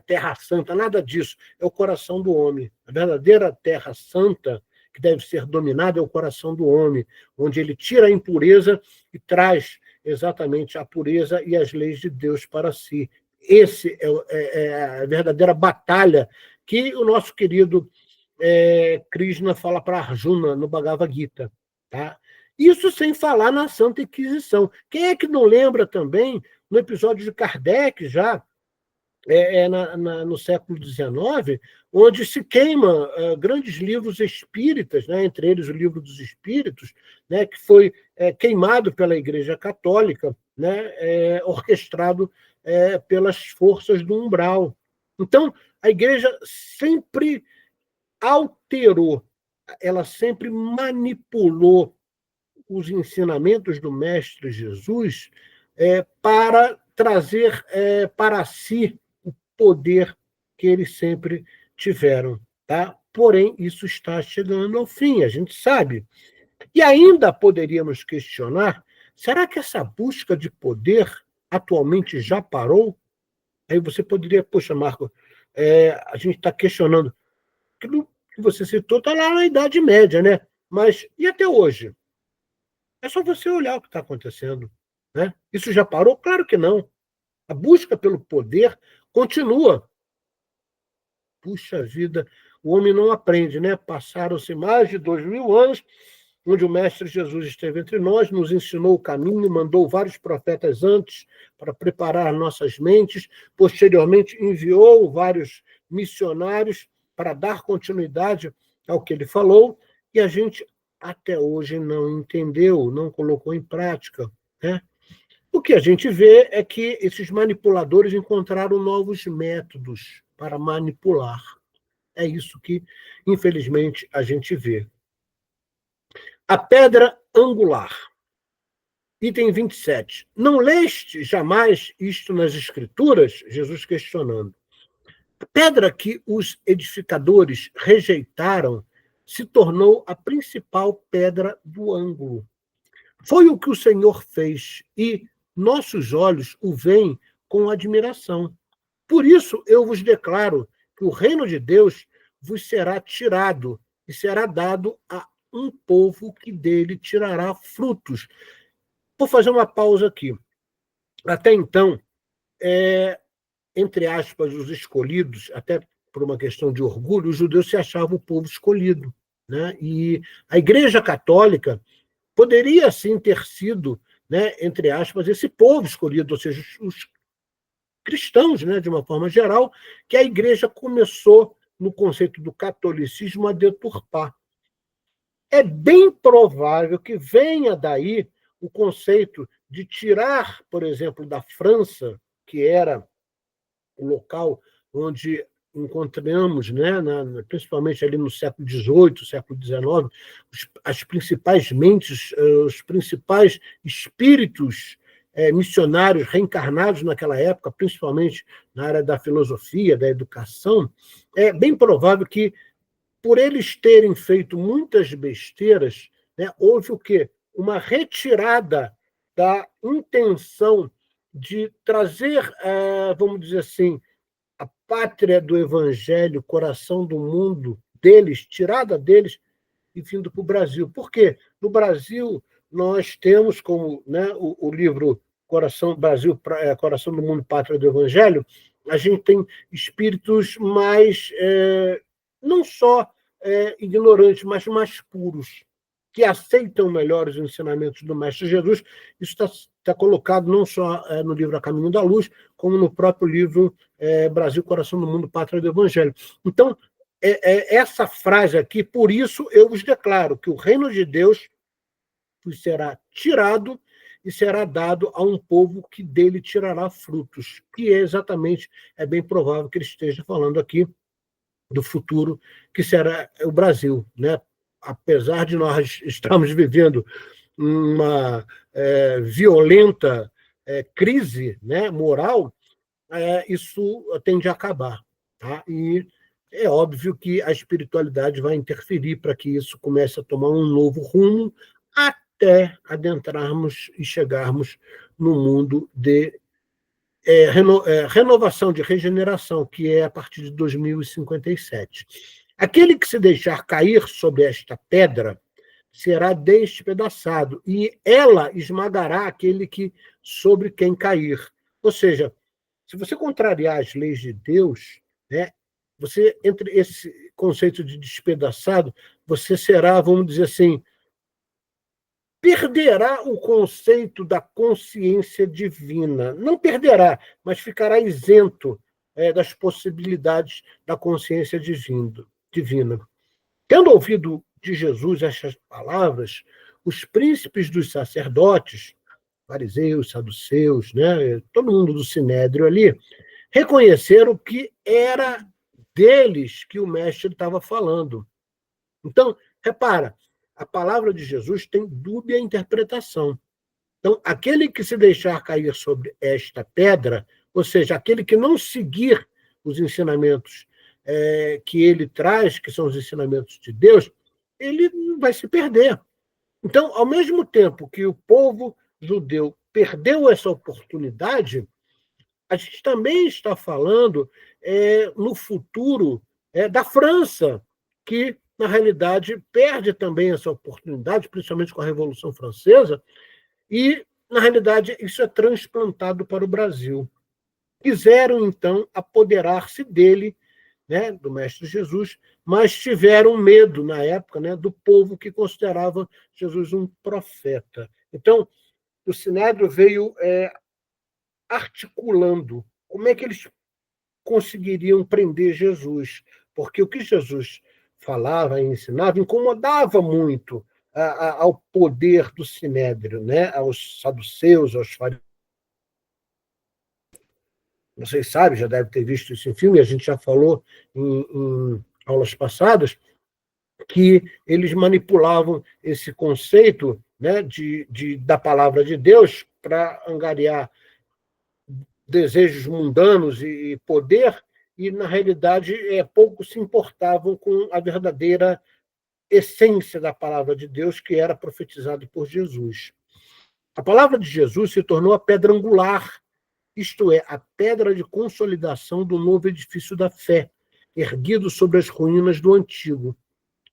Terra Santa, nada disso. É o coração do homem. A verdadeira Terra Santa, que deve ser dominada, é o coração do homem, onde ele tira a impureza e traz exatamente a pureza e as leis de Deus para si. Esse é a verdadeira batalha que o nosso querido Krishna fala para Arjuna no Bhagavad Gita. Tá? Isso sem falar na Santa Inquisição. Quem é que não lembra também, no episódio de Kardec, já no século XIX, onde se queima grandes livros espíritas, né, entre eles o Livro dos Espíritos, né, que foi queimado pela Igreja Católica, né, orquestrado pelas forças do umbral. Então, a Igreja sempre alterou, ela sempre manipulou os ensinamentos do Mestre Jesus para trazer para si o poder que eles sempre tiveram. Tá? Porém, isso está chegando ao fim, a gente sabe. E ainda poderíamos questionar: será que essa busca de poder atualmente já parou? Aí você poderia, poxa, Marco, a gente está questionando. Aquilo que você citou está lá na Idade Média, né? Mas e até hoje? É só você olhar o que está acontecendo. Né? Isso já parou? Claro que não. A busca pelo poder continua. Puxa vida, o homem não aprende, né? Passaram-se mais de 2000 anos, onde o Mestre Jesus esteve entre nós, nos ensinou o caminho, mandou vários profetas antes para preparar nossas mentes, posteriormente enviou vários missionários para dar continuidade ao que ele falou, e a gente até hoje não entendeu, não colocou em prática. Né? O que a gente vê é que esses manipuladores encontraram novos métodos para manipular. É isso que, infelizmente, a gente vê. A pedra angular. Item 27. Não leste jamais isto nas Escrituras? Jesus questionando. A pedra que os edificadores rejeitaram se tornou a principal pedra do ângulo. Foi o que o Senhor fez e nossos olhos o veem com admiração. Por isso eu vos declaro que o reino de Deus vos será tirado e será dado a um povo que dele tirará frutos. Vou fazer uma pausa aqui. Até então, entre aspas, os escolhidos, até por uma questão de orgulho, os judeus se achavam o povo escolhido. Né? E a Igreja Católica poderia, sim, ter sido, né, entre aspas, esse povo escolhido, ou seja, os cristãos, né, de uma forma geral, que a Igreja começou, no conceito do catolicismo, a deturpar. É bem provável que venha daí o conceito de tirar, por exemplo, da França, que era o local onde encontramos, né, principalmente ali no século XVIII, século XIX, as principais mentes, os principais espíritos missionários reencarnados naquela época, principalmente na área da filosofia, da educação. É bem provável que, por eles terem feito muitas besteiras, né, houve o quê? Uma retirada da intenção de trazer, vamos dizer assim, a pátria do evangelho, coração do mundo deles, tirada deles e vindo para o Brasil. Por quê? No Brasil, nós temos como, né, o livro Coração Brasil, Coração do Mundo, Pátria do Evangelho, a gente tem espíritos mais, não só ignorantes, mas mais puros, que aceitam melhor os ensinamentos do Mestre Jesus. Isso está colocado não só no livro A Caminho da Luz, como no próprio livro Brasil, Coração do Mundo, Pátria do Evangelho. Então, essa frase aqui, por isso eu vos declaro que o reino de Deus será tirado e será dado a um povo que dele tirará frutos, que exatamente, é bem provável que ele esteja falando aqui do futuro, que será o Brasil, né? Apesar de nós estarmos vivendo uma violenta crise, né, moral, isso tende a acabar. Tá? E é óbvio que a espiritualidade vai interferir para que isso comece a tomar um novo rumo, até adentrarmos e chegarmos no mundo de renovação, de regeneração, que é a partir de 2057. Aquele que se deixar cair sobre esta pedra será despedaçado, e ela esmagará aquele que sobre quem cair. Ou seja, se você contrariar as leis de Deus, né, você, entre esse conceito de despedaçado, você será, vamos dizer assim, perderá o conceito da consciência divina. Não perderá, mas ficará isento das possibilidades da consciência divina. Tendo ouvido de Jesus estas palavras, os príncipes dos sacerdotes, fariseus, saduceus, né, todo mundo do sinédrio ali, reconheceram que era deles que o mestre estava falando. Então, repara, a palavra de Jesus tem dúbia interpretação. Então, aquele que se deixar cair sobre esta pedra, ou seja, aquele que não seguir os ensinamentos que ele traz, que são os ensinamentos de Deus, ele vai se perder. Então, ao mesmo tempo que o povo judeu perdeu essa oportunidade, a gente também está falando no futuro da França, que, na realidade, perde também essa oportunidade, principalmente com a Revolução Francesa, e, na realidade, isso é transplantado para o Brasil. Quiseram, então, apoderar-se dele, né, do Mestre Jesus, mas tiveram medo, na época, né, do povo que considerava Jesus um profeta. Então, o Sinédrio veio articulando como é que eles conseguiriam prender Jesus, porque o que Jesus falava e ensinava incomodava muito ao poder do Sinédrio, né, aos saduceus, aos fariseus. Vocês sabem, já deve ter visto isso em filme, a gente já falou em aulas passadas, que eles manipulavam esse conceito, né, da palavra de Deus para angariar desejos mundanos e poder, e, na realidade, pouco se importavam com a verdadeira essência da palavra de Deus, que era profetizada por Jesus. A palavra de Jesus se tornou a pedra angular, isto é, a pedra de consolidação do novo edifício da fé, erguido sobre as ruínas do antigo.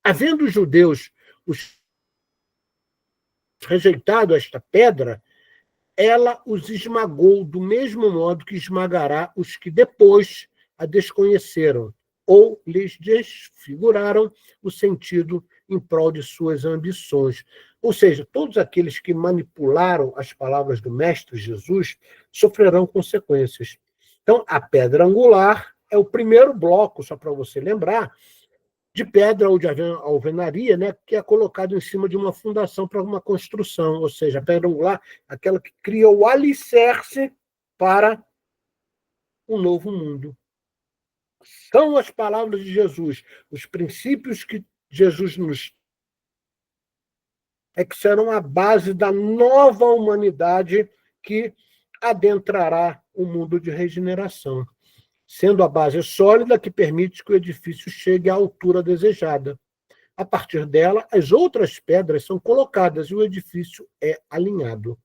Havendo os judeus rejeitado esta pedra, ela os esmagou do mesmo modo que esmagará os que depois a desconheceram ou lhes desfiguraram o sentido em prol de suas ambições. Ou seja, todos aqueles que manipularam as palavras do Mestre Jesus sofrerão consequências. Então, a pedra angular é o primeiro bloco, só para você lembrar, de pedra ou de alvenaria, né, que é colocado em cima de uma fundação para uma construção, ou seja, a pedra angular, aquela que cria o alicerce para um novo mundo. São as palavras de Jesus, os princípios que Jesus nos que serão a base da nova humanidade que adentrará o mundo de regeneração, sendo a base sólida que permite que o edifício chegue à altura desejada. A partir dela, as outras pedras são colocadas e o edifício é alinhado.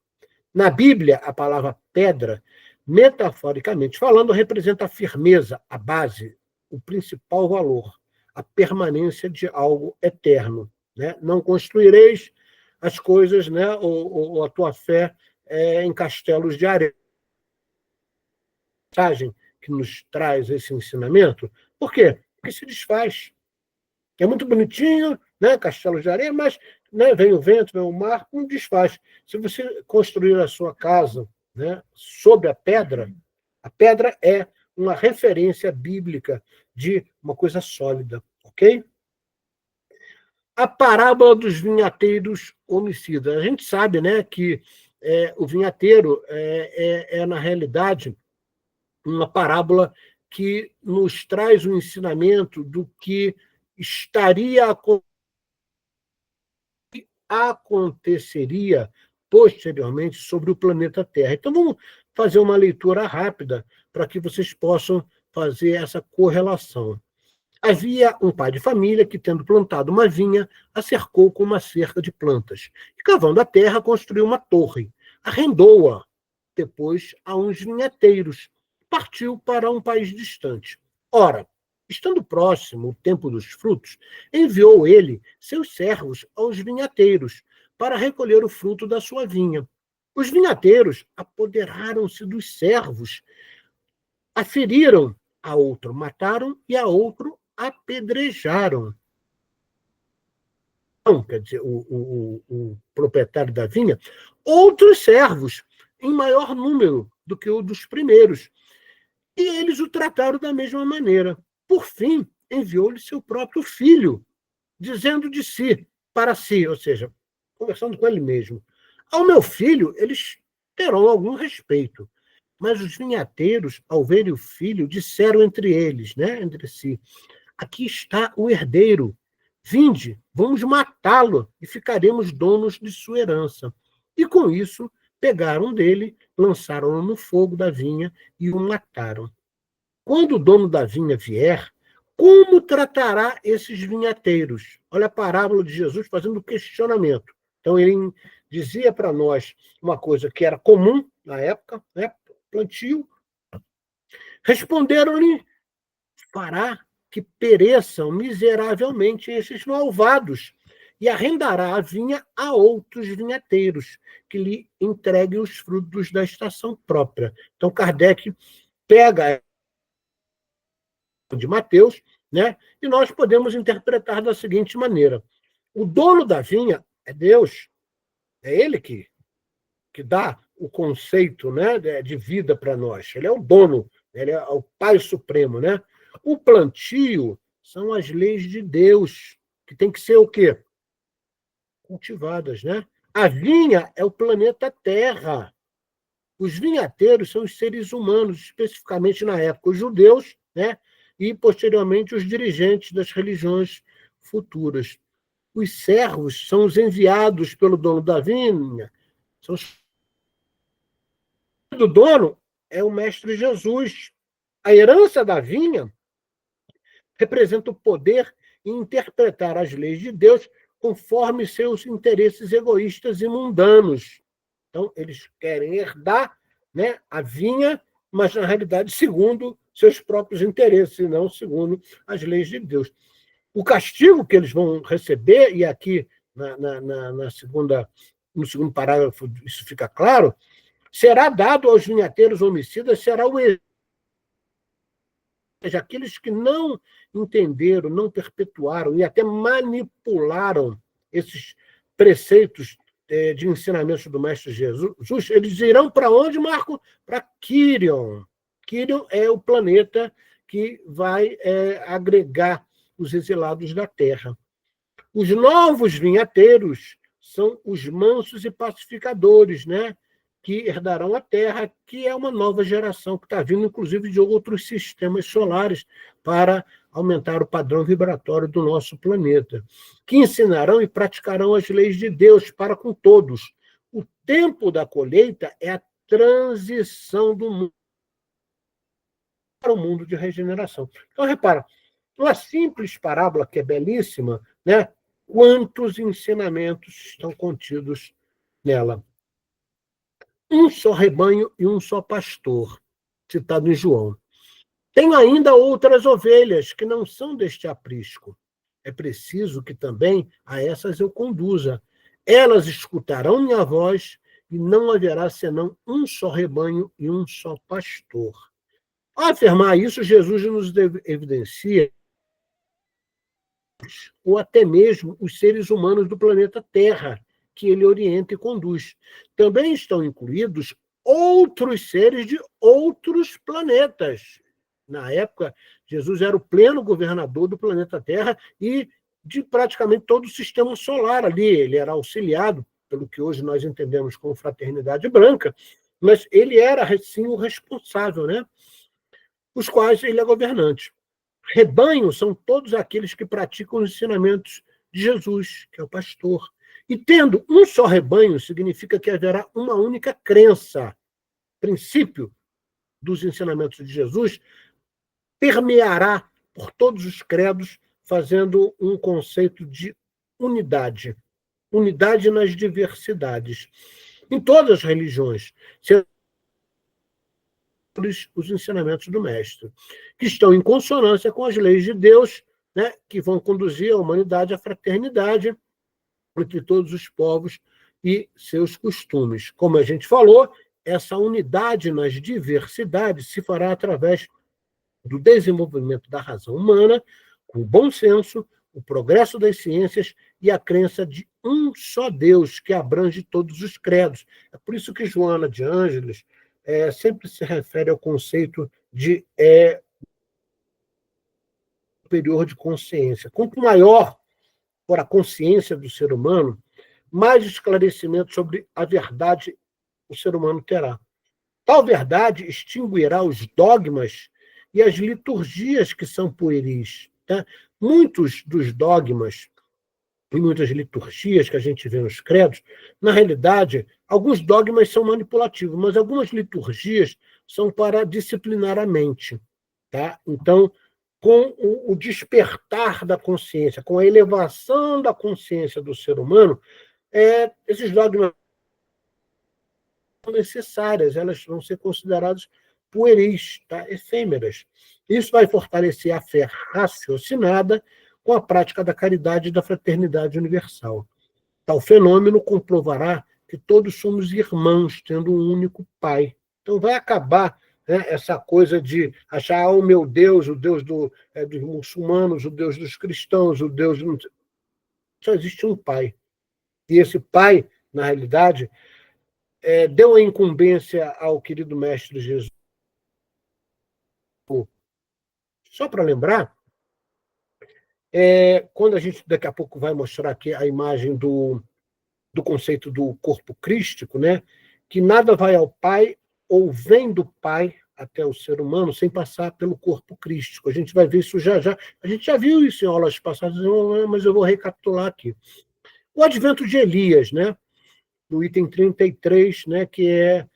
Na Bíblia, a palavra pedra, metaforicamente falando, representa a firmeza, a base, o principal valor, a permanência de algo eterno. Né? Não construireis as coisas, né, ou a tua fé em castelos de areia. que nos traz esse ensinamento. Por quê? Porque se desfaz. É muito bonitinho, né? Castelo de areia, mas, né, vem o vento, vem o mar, não desfaz. Se você construir a sua casa, né, sobre a pedra é uma referência bíblica de uma coisa sólida, ok? A parábola dos vinhateiros homicidas. A gente sabe, né, que o vinhateiro na realidade, uma parábola que nos traz um ensinamento do que estaria aconteceria posteriormente sobre o planeta Terra. Então, vamos fazer uma leitura rápida para que vocês possam fazer essa correlação. Havia um pai de família que, tendo plantado uma vinha, a cercou com uma cerca de plantas. E, cavando a terra, construiu uma torre. Arrendou-a depois a uns vinhateiros. Partiu para um país distante. Ora, estando próximo o tempo dos frutos, enviou ele seus servos aos vinhateiros para recolher o fruto da sua vinha. Os vinhateiros apoderaram-se dos servos, a feriram, a outro mataram e a outro apedrejaram. Então, quer dizer, o proprietário da vinha, outros servos, em maior número do que o dos primeiros. E eles o trataram da mesma maneira. Por fim, enviou-lhe seu próprio filho, dizendo de si, para si, ou seja, conversando com ele mesmo: ao meu filho eles terão algum respeito. Mas os vinhateiros, ao verem o filho, disseram entre eles, né, entre si: aqui está o herdeiro. Vinde, vamos matá-lo e ficaremos donos de sua herança. E com isso, pegaram dele, lançaram-no no fogo da vinha e o mataram. Quando o dono da vinha vier, como tratará esses vinhateiros? Olha a parábola de Jesus fazendo questionamento. Então, ele dizia para nós uma coisa que era comum na época, né? Plantio. Responderam-lhe: fará que pereçam miseravelmente esses malvados, e arrendará a vinha a outros vinhateiros, que lhe entreguem os frutos da estação própria. Então, Kardec pega de Mateus, né, e nós podemos interpretar da seguinte maneira: o dono da vinha é Deus, é ele que dá o conceito, né, de vida para nós. Ele é o dono, ele é o Pai Supremo, né? O plantio são as leis de Deus, que tem que ser o quê? Cultivadas, né? A vinha é o planeta Terra. Os vinhateiros são os seres humanos, especificamente na época os judeus, né? E posteriormente os dirigentes das religiões futuras. Os servos são os enviados pelo dono da vinha, são os do dono é o Mestre Jesus. A herança da vinha representa o poder em interpretar as leis de Deus conforme seus interesses egoístas e mundanos. Então, eles querem herdar, né, a vinha, mas, na realidade, segundo seus próprios interesses, e não segundo as leis de Deus. O castigo que eles vão receber, e aqui na segunda, no segundo parágrafo isso fica claro, será dado aos vinhateiros homicidas, será o seja, aqueles que não entenderam, não perpetuaram e até manipularam esses preceitos de ensinamentos do Mestre Jesus, eles irão para onde, Marco? Para Quirion. Quirion é o planeta que vai agregar os exilados da Terra. Os novos vinhateiros são os mansos e pacificadores, né? Que herdarão a Terra, que é uma nova geração que está vindo, inclusive, de outros sistemas solares para aumentar o padrão vibratório do nosso planeta, que ensinarão e praticarão as leis de Deus para com todos. O tempo da colheita é a transição do mundo para o mundo de regeneração. Então, repara, uma simples parábola que é belíssima, né? Quantos ensinamentos estão contidos nela? Um só rebanho e um só pastor, citado em João. Tenho ainda outras ovelhas que não são deste aprisco. É preciso que também a essas eu conduza. Elas escutarão minha voz e não haverá senão um só rebanho e um só pastor. Ao afirmar isso, Jesus nos evidencia, ou até mesmo os seres humanos do planeta Terra, que ele orienta e conduz. Também estão incluídos outros seres de outros planetas. Na época, Jesus era o pleno governador do planeta Terra e de praticamente todo o sistema solar ali. Ele era auxiliado pelo que hoje nós entendemos como fraternidade branca, mas ele era, sim, o responsável, né? Os quais ele é governante. Rebanho são todos aqueles que praticam os ensinamentos de Jesus, que é o pastor. E tendo um só rebanho, significa que haverá uma única crença. Princípio dos ensinamentos de Jesus permeará por todos os credos, fazendo um conceito de unidade. Unidade nas diversidades. Em todas as religiões, os ensinamentos do Mestre, que estão em consonância com as leis de Deus, né, que vão conduzir a humanidade à fraternidade entre todos os povos e seus costumes. Como a gente falou, essa unidade nas diversidades se fará através do desenvolvimento da razão humana, com o bom senso, o progresso das ciências e a crença de um só Deus, que abrange todos os credos. É por isso que Joana de Ângeles sempre se refere ao conceito de superior de consciência. Quanto maior for a consciência do ser humano, mais esclarecimento sobre a verdade o ser humano terá. Tal verdade extinguirá os dogmas e as liturgias que são pueris. Tá? Muitos dos dogmas e muitas liturgias que a gente vê nos credos, na realidade, alguns dogmas são manipulativos, mas algumas liturgias são para disciplinar a mente. Tá? Então, com o despertar da consciência, com a elevação da consciência do ser humano, esses dogmas são necessárias, elas vão ser consideradas pueris, tá? Efêmeras. Isso vai fortalecer a fé raciocinada com a prática da caridade e da fraternidade universal. Tal fenômeno comprovará que todos somos irmãos, tendo um único Pai. Então vai acabar, né, essa coisa de achar, o meu Deus, o Deus dos muçulmanos, o Deus dos cristãos, o Deus... Só existe um Pai. E esse Pai, na realidade, deu a incumbência ao querido Mestre Jesus. Só para lembrar, quando a gente daqui a pouco vai mostrar aqui a imagem do conceito do corpo crístico, né, que nada vai ao Pai ou vem do Pai até o ser humano sem passar pelo corpo crístico. A gente vai ver isso já já. A gente já viu isso em aulas passadas, mas eu vou recapitular aqui. O advento de Elias, né, no item 33, né, que é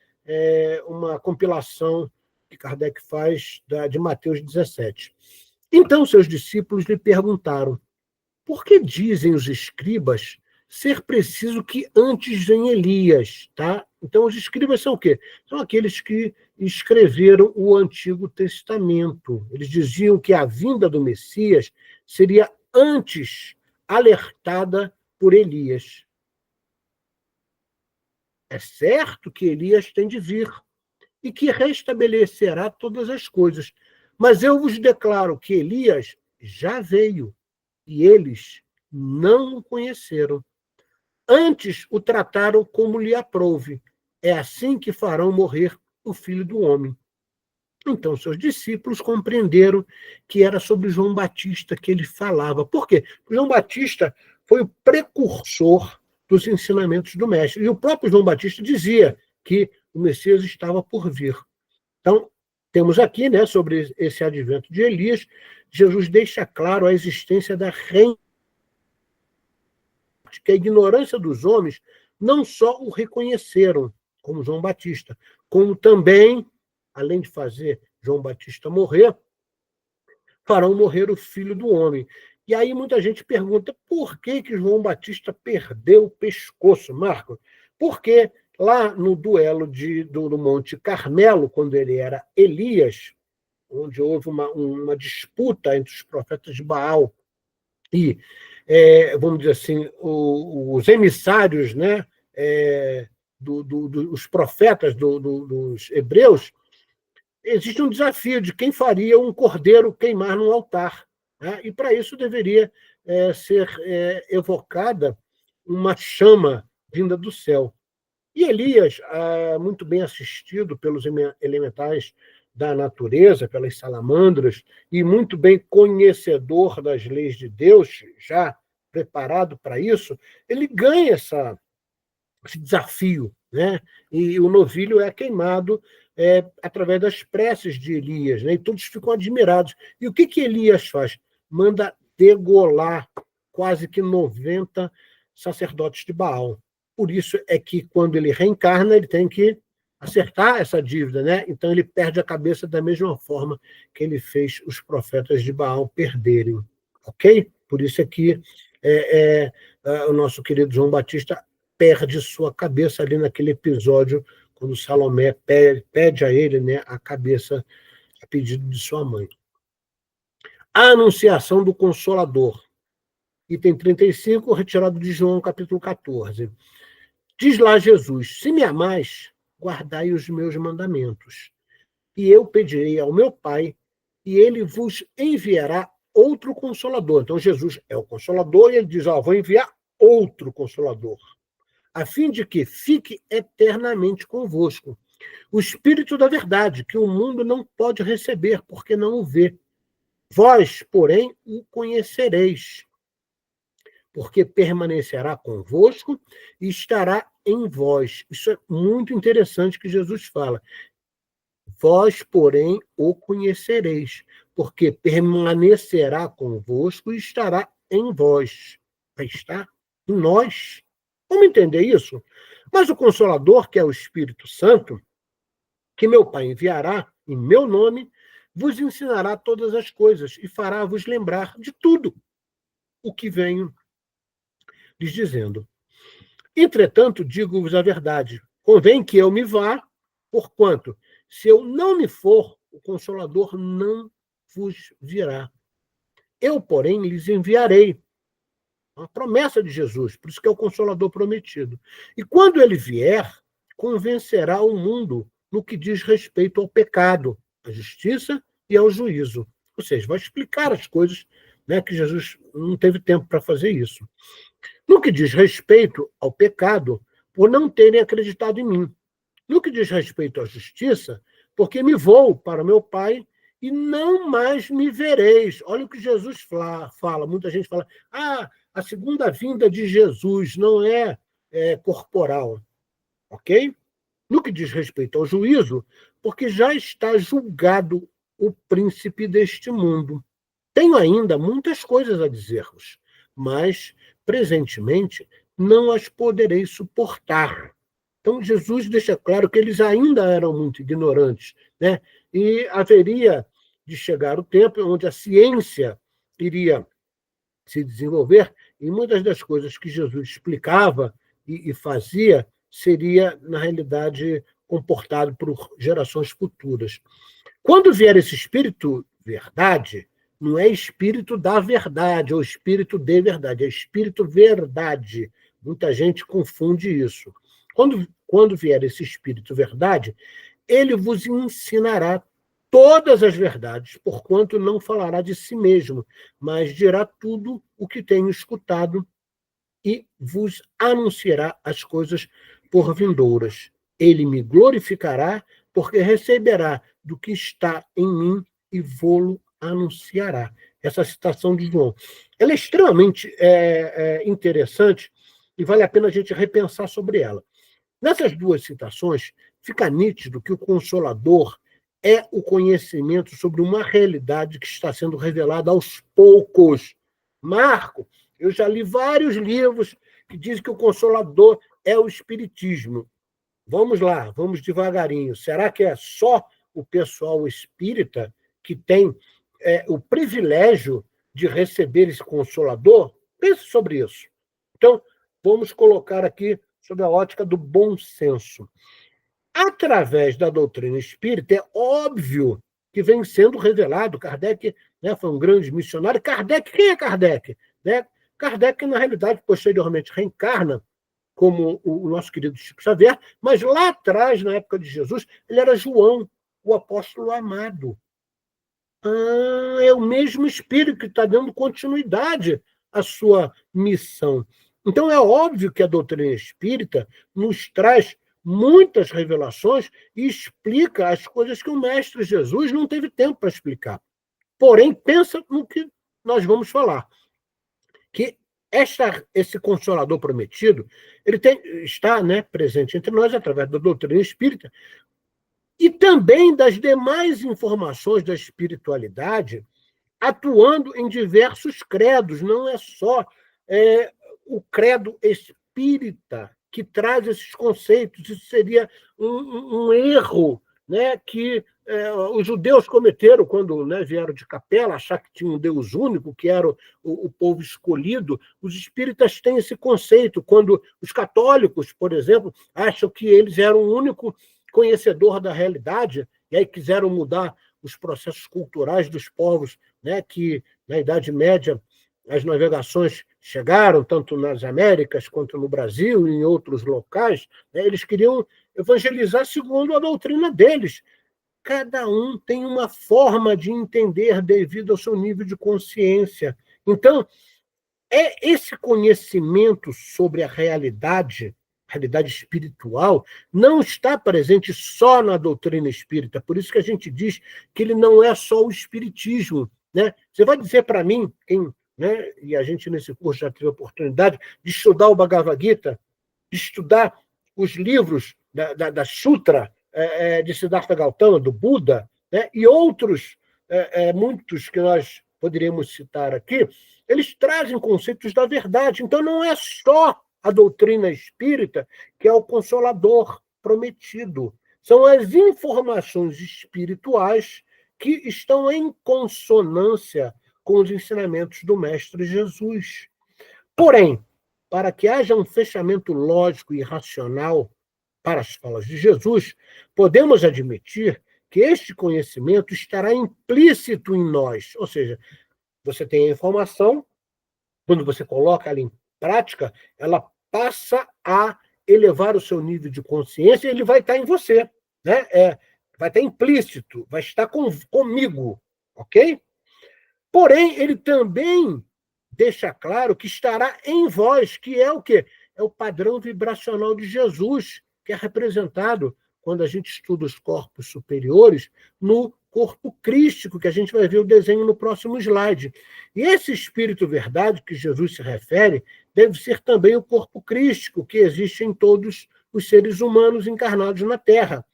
uma compilação que Kardec faz de Mateus 17. Então seus discípulos lhe perguntaram: por que dizem os escribas ser preciso que antes venha Elias? Tá? Então os escribas são o quê? São aqueles que escreveram o Antigo Testamento. Eles diziam que a vinda do Messias seria antes alertada por Elias. É certo que Elias tem de vir e que restabelecerá todas as coisas. Mas eu vos declaro que Elias já veio e eles não o conheceram. Antes o trataram como lhe aprouve. É assim que farão morrer o Filho do Homem. Então seus discípulos compreenderam que era sobre João Batista que ele falava. Por quê? João Batista foi o precursor dos ensinamentos do Mestre. E o próprio João Batista dizia que o Messias estava por vir. Então, temos aqui, né, sobre esse advento de Elias, Jesus deixa claro a existência da reencarnação, que a ignorância dos homens não só o reconheceram, como João Batista, como também, além de fazer João Batista morrer, farão morrer o Filho do Homem. E aí muita gente pergunta, por que João Batista perdeu o pescoço, Marco? Porque lá no duelo do Monte Carmelo, quando ele era Elias, onde houve uma disputa entre os profetas de Baal e, vamos dizer assim, os emissários, né, os profetas dos hebreus, existe um desafio de quem faria um cordeiro queimar num altar, né? E para isso deveria ser evocada uma chama vinda do céu. E Elias, muito bem assistido pelos elementais da natureza, pelas salamandras, e muito bem conhecedor das leis de Deus, já preparado para isso, ele ganha esse desafio, né? E o novilho é queimado através das preces de Elias, né? E todos ficam admirados. E o que Elias faz? Manda degolar quase que 90 sacerdotes de Baal. Por isso é que, quando ele reencarna, ele tem que acertar essa dívida, né? Então ele perde a cabeça da mesma forma que ele fez os profetas de Baal perderem, ok? Por isso é que o nosso querido João Batista perde sua cabeça ali naquele episódio, quando Salomé pede a ele, né, a cabeça a pedido de sua mãe. A anunciação do Consolador. Item 35, retirado de João, capítulo 14. Diz lá Jesus: se me amais, guardai os meus mandamentos. E eu pedirei ao meu Pai, e ele vos enviará outro Consolador. Então, Jesus é o Consolador, e ele diz: vou enviar outro Consolador, a fim de que fique eternamente convosco. O Espírito da verdade, que o mundo não pode receber, porque não o vê. Vós, porém, o conhecereis, porque permanecerá convosco e estará em vós. Isso é muito interessante que Jesus fala. Vós, porém, o conhecereis, porque permanecerá convosco e estará em vós. Vai estar em nós. Vamos entender isso? Mas o Consolador, que é o Espírito Santo, que meu Pai enviará em meu nome, vos ensinará todas as coisas e fará-vos lembrar de tudo o que venho lhes dizendo. Entretanto, digo-vos a verdade, convém que eu me vá, porquanto, se eu não me for, o Consolador não vos virá. Eu, porém, lhes enviarei. Uma promessa de Jesus, por isso que é o Consolador prometido. E quando ele vier, convencerá o mundo no que diz respeito ao pecado, à justiça e ao juízo. Ou seja, vai explicar as coisas, né, que Jesus não teve tempo para fazer isso. No que diz respeito ao pecado, por não terem acreditado em mim. No que diz respeito à justiça, porque me vou para meu Pai e não mais me vereis. Olha o que Jesus fala. Muita gente fala, a segunda vinda de Jesus não é corporal. Ok? No que diz respeito ao juízo, porque já está julgado o príncipe deste mundo. Tenho ainda muitas coisas a dizer-vos, mas, presentemente, não as poderei suportar. Então, Jesus deixa claro que eles ainda eram muito ignorantes, né? E haveria de chegar o tempo onde a ciência iria se desenvolver, e muitas das coisas que Jesus explicava e fazia seria, na realidade, comportado por gerações futuras. Quando vier esse Espírito verdade, não é Espírito da verdade, ou Espírito de verdade, é Espírito verdade. Muita gente confunde isso. Quando vier esse Espírito verdade, ele vos ensinará todas as verdades, porquanto não falará de si mesmo, mas dirá tudo o que tenho escutado e vos anunciará as coisas por vindouras. Ele me glorificará, porque receberá do que está em mim e vô-lo anunciará. Essa citação de João. Ela é extremamente interessante e vale a pena a gente repensar sobre ela. Nessas duas citações, fica nítido que o Consolador é o conhecimento sobre uma realidade que está sendo revelada aos poucos. Marco, eu já li vários livros que dizem que o Consolador é o Espiritismo. Vamos lá, vamos devagarinho. Será que é só o pessoal espírita que tem o privilégio de receber esse Consolador? Pense sobre isso. Então, vamos colocar aqui sob a ótica do bom senso. Através da doutrina espírita, é óbvio que vem sendo revelado. Kardec, né, foi um grande missionário. Kardec, quem é Kardec? Né? Kardec, na realidade, posteriormente reencarna como o nosso querido Chico Xavier, mas lá atrás, na época de Jesus, ele era João. o apóstolo amado. É o mesmo Espírito que está dando continuidade à sua missão. Então, é óbvio que a doutrina espírita nos traz muitas revelações e explica as coisas que o Mestre Jesus não teve tempo para explicar. Porém, pensa no que nós vamos falar. Que esse Consolador prometido, ele está, presente entre nós através da doutrina espírita e também das demais informações da espiritualidade, atuando em diversos credos. Não é só o credo espírita que traz esses conceitos. Isso seria um erro, que os judeus cometeram quando vieram de Capela, achar que tinha um Deus único, que era o povo escolhido. Os espíritas têm esse conceito. Quando os católicos, por exemplo, acham que eles eram o único conhecedor da realidade, e aí quiseram mudar os processos culturais dos povos, que na Idade Média as navegações chegaram, tanto nas Américas quanto no Brasil e em outros locais. Eles queriam evangelizar segundo a doutrina deles. Cada um tem uma forma de entender devido ao seu nível de consciência. Então, esse conhecimento sobre a realidade espiritual, não está presente só na doutrina espírita. Por isso que a gente diz que ele não é só o espiritismo. Você vai dizer para mim, e a gente nesse curso já teve a oportunidade de estudar o Bhagavad Gita, de estudar os livros da Sutra de Siddhartha Gautama, do Buda, e outros, muitos que nós poderíamos citar aqui, eles trazem conceitos da verdade. Então, não é só a doutrina espírita que é o Consolador prometido. São as informações espirituais que estão em consonância com os ensinamentos do Mestre Jesus. Porém, para que haja um fechamento lógico e racional para as falas de Jesus, podemos admitir que este conhecimento estará implícito em nós. Ou seja, você tem a informação, quando você coloca ela em prática, ela passa a elevar o seu nível de consciência e ele vai estar em você. Vai estar implícito, vai estar comigo, ok? Porém, ele também deixa claro que estará em vós, que é o quê? É o padrão vibracional de Jesus, que é representado, quando a gente estuda os corpos superiores, no corpo crístico, que a gente vai ver o desenho no próximo slide. E esse espírito verdade que Jesus se refere deve ser também o corpo crístico, que existe em todos os seres humanos encarnados na Terra.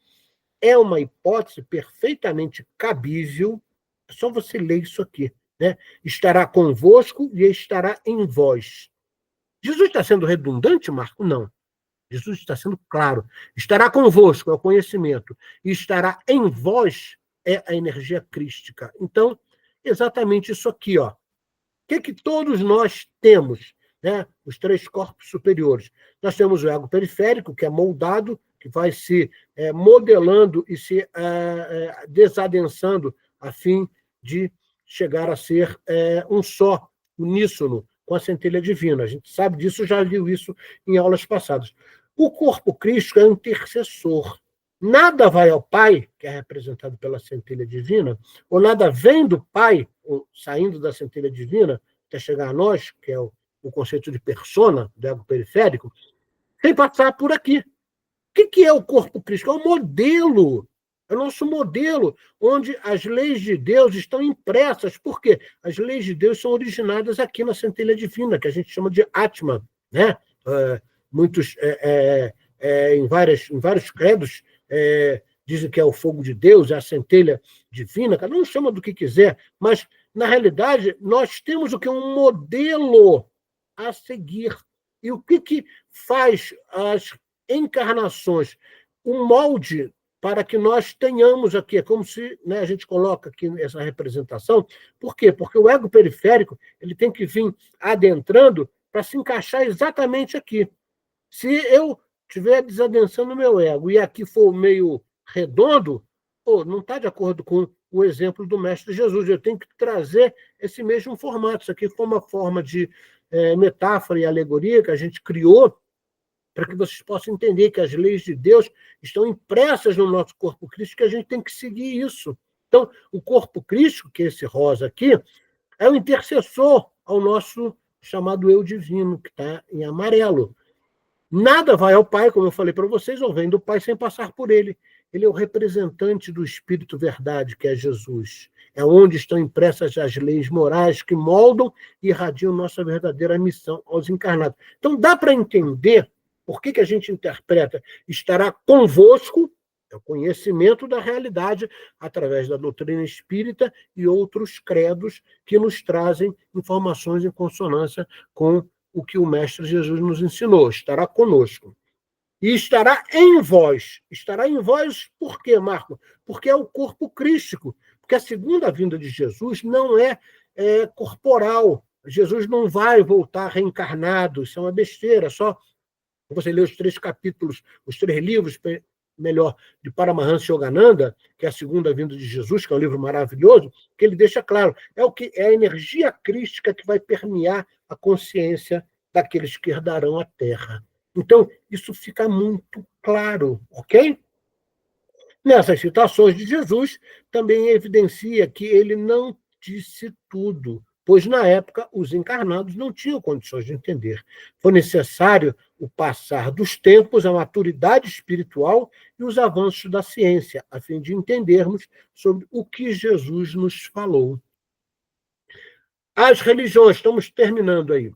É uma hipótese perfeitamente cabível, é só você ler isso aqui. Estará convosco e estará em vós. Jesus está sendo redundante, Marco? Não. Jesus está sendo claro. Estará convosco, é o conhecimento. E estará em vós, é a energia crística. Então, exatamente isso aqui. O que todos nós temos? Os 3 corpos superiores. Nós temos o ego periférico, que é moldado, que vai se modelando e se desadensando a fim de chegar a ser um só, uníssono, com a centelha divina. A gente sabe disso, já viu isso em aulas passadas. O corpo crístico é um intercessor. Nada vai ao Pai, que é representado pela centelha divina, ou nada vem do Pai, saindo da centelha divina, até chegar a nós, que é o conceito de persona, do ego periférico, sem passar por aqui. O que é o corpo crístico? É o modelo. É o nosso modelo, onde as leis de Deus estão impressas. Por quê? As leis de Deus são originadas aqui na centelha divina, que a gente chama de Atman. Muitos, em vários credos, dizem que é o fogo de Deus, é a centelha divina. Cada um chama do que quiser, mas, na realidade, nós temos o que? Um modelo a seguir. E o que faz as encarnações? Um molde para que nós tenhamos aqui, é como se a gente coloca aqui essa representação. Por quê? Porque o ego periférico ele tem que vir adentrando para se encaixar exatamente aqui. Se eu estiver desadensando o meu ego e aqui for meio redondo, não está de acordo com o exemplo do Mestre Jesus. Eu tenho que trazer esse mesmo formato. Isso aqui foi uma forma de metáfora e alegoria que a gente criou para que vocês possam entender que as leis de Deus estão impressas no nosso corpo crístico, que a gente tem que seguir isso. Então, o corpo crístico, que é esse rosa aqui, é o intercessor ao nosso chamado eu divino, que está em amarelo. Nada vai ao Pai, como eu falei para vocês, ou vem do Pai sem passar por ele. Ele é o representante do Espírito Verdade, que é Jesus. É onde estão impressas as leis morais que moldam e irradiam nossa verdadeira missão aos encarnados. Então, dá para entender por que a gente interpreta estará convosco, é o conhecimento da realidade através da doutrina espírita e outros credos que nos trazem informações em consonância com o que o Mestre Jesus nos ensinou. Estará conosco. E estará em vós. Estará em vós por quê, Marco? Porque é o corpo crístico. Porque a segunda vinda de Jesus não é corporal. Jesus não vai voltar reencarnado. Isso é uma besteira. Só você lê os 3 capítulos, os 3 livros, melhor, de Paramahansa Yogananda, que é a segunda vinda de Jesus, que é um livro maravilhoso, que ele deixa claro, é a energia crística que vai permear a consciência daqueles que herdarão a Terra. Então, isso fica muito claro, ok? Nessas citações de Jesus, também evidencia que ele não disse tudo, pois, na época, os encarnados não tinham condições de entender. Foi necessário o passar dos tempos, a maturidade espiritual e os avanços da ciência, a fim de entendermos sobre o que Jesus nos falou. As religiões, estamos terminando aí,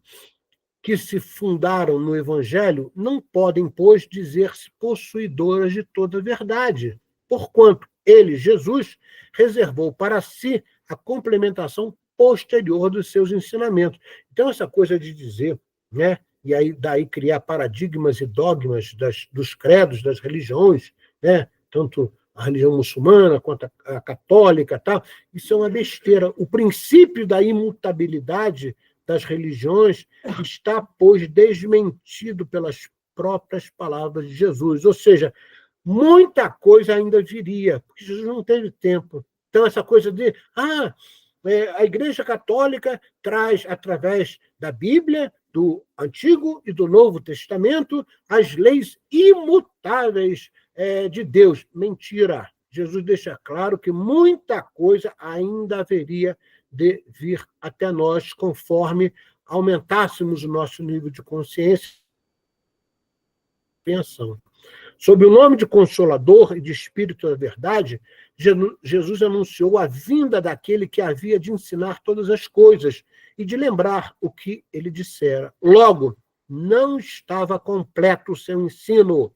que se fundaram no Evangelho, não podem, pois, dizer-se possuidoras de toda a verdade, porquanto ele, Jesus, reservou para si a complementação posterior dos seus ensinamentos. Então, essa coisa de dizer, né, e aí daí criar paradigmas e dogmas dos credos, das religiões, né, tanto a religião muçulmana quanto a católica, tal, isso é uma besteira. O princípio da imutabilidade das religiões está, pois, desmentido pelas próprias palavras de Jesus. Ou seja, muita coisa ainda viria, porque Jesus não teve tempo. Então, essa coisa de a Igreja Católica traz, através da Bíblia, do Antigo e do Novo Testamento, as leis imutáveis de Deus. Mentira. Jesus deixa claro que muita coisa ainda haveria de vir até nós, conforme aumentássemos o nosso nível de consciência e compreensão. Sob o nome de Consolador e de Espírito da Verdade, Jesus anunciou a vinda daquele que havia de ensinar todas as coisas e de lembrar o que ele dissera. Logo, não estava completo o seu ensino.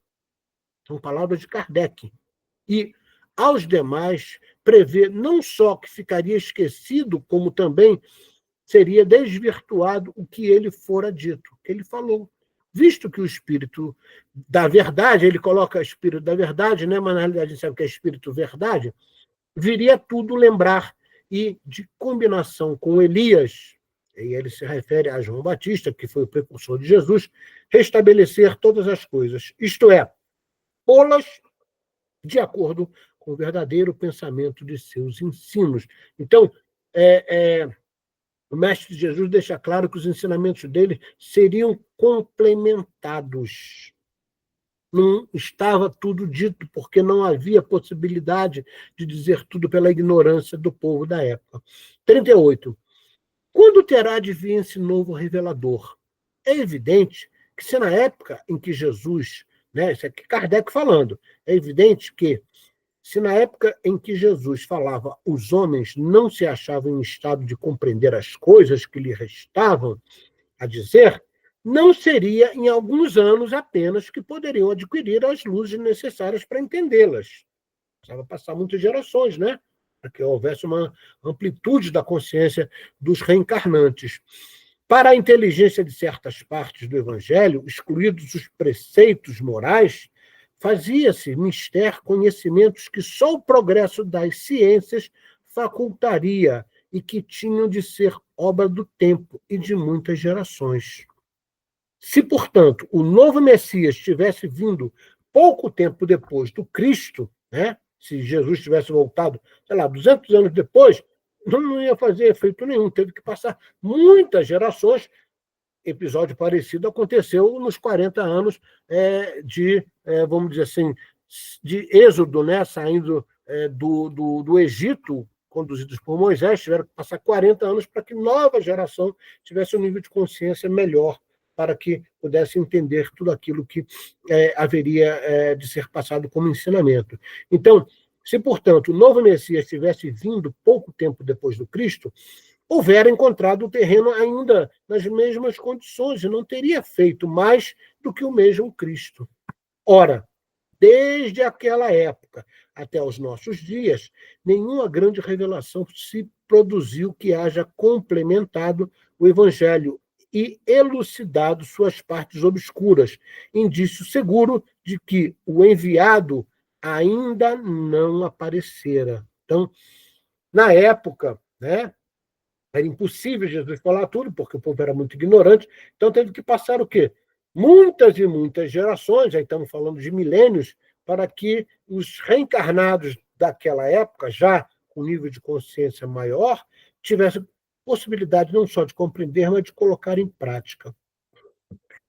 São palavras de Kardec. E, aos demais, prevê não só que ficaria esquecido, como também seria desvirtuado o que ele fora dito, o que ele falou. Visto que o Espírito da Verdade, ele coloca Espírito da Verdade, né? Mas na realidade a gente sabe que é Espírito Verdade, viria tudo lembrar, e de combinação com Elias, e ele se refere a João Batista, que foi o precursor de Jesus, restabelecer todas as coisas, isto é, pô-las de acordo com o verdadeiro pensamento de seus ensinos. Então, o Mestre Jesus deixa claro que os ensinamentos dele seriam complementados. Não estava tudo dito, porque não havia possibilidade de dizer tudo pela ignorância do povo da época. 38. Quando terá de vir esse novo revelador? É evidente que se na época em que Jesus, né, isso aqui Kardec falando, é evidente que se na época em que Jesus falava os homens não se achavam em estado de compreender as coisas que lhe restavam a dizer, não seria em alguns anos apenas que poderiam adquirir as luzes necessárias para entendê-las. Precisava passar muitas gerações, né? Para que houvesse uma amplitude da consciência dos reencarnantes. Para a inteligência de certas partes do Evangelho, excluídos os preceitos morais, fazia-se mister conhecimentos que só o progresso das ciências facultaria e que tinham de ser obra do tempo e de muitas gerações. Se, portanto, o novo Messias tivesse vindo pouco tempo depois do Cristo, né? Se Jesus tivesse voltado, sei lá, 200 anos depois, não ia fazer efeito nenhum, teve que passar muitas gerações. episódio parecido aconteceu nos 40 anos vamos dizer assim, de êxodo, né? Saindo do Egito, conduzidos por Moisés, tiveram que passar 40 anos para que nova geração tivesse um nível de consciência melhor, para que pudesse entender tudo aquilo que haveria de ser passado como ensinamento. Então, se, portanto, o novo Messias tivesse vindo pouco tempo depois do Cristo, houvera encontrado o terreno ainda nas mesmas condições e não teria feito mais do que o mesmo Cristo. Ora, desde aquela época até os nossos dias, nenhuma grande revelação se produziu que haja complementado o Evangelho e elucidado suas partes obscuras, indício seguro de que o enviado ainda não aparecera. Então, na época, né, era impossível Jesus falar tudo, porque o povo era muito ignorante, então teve que passar o quê? Muitas e muitas gerações, aí estamos falando de milênios, para que os reencarnados daquela época, já com nível de consciência maior, tivessem possibilidade não só de compreender, mas de colocar em prática.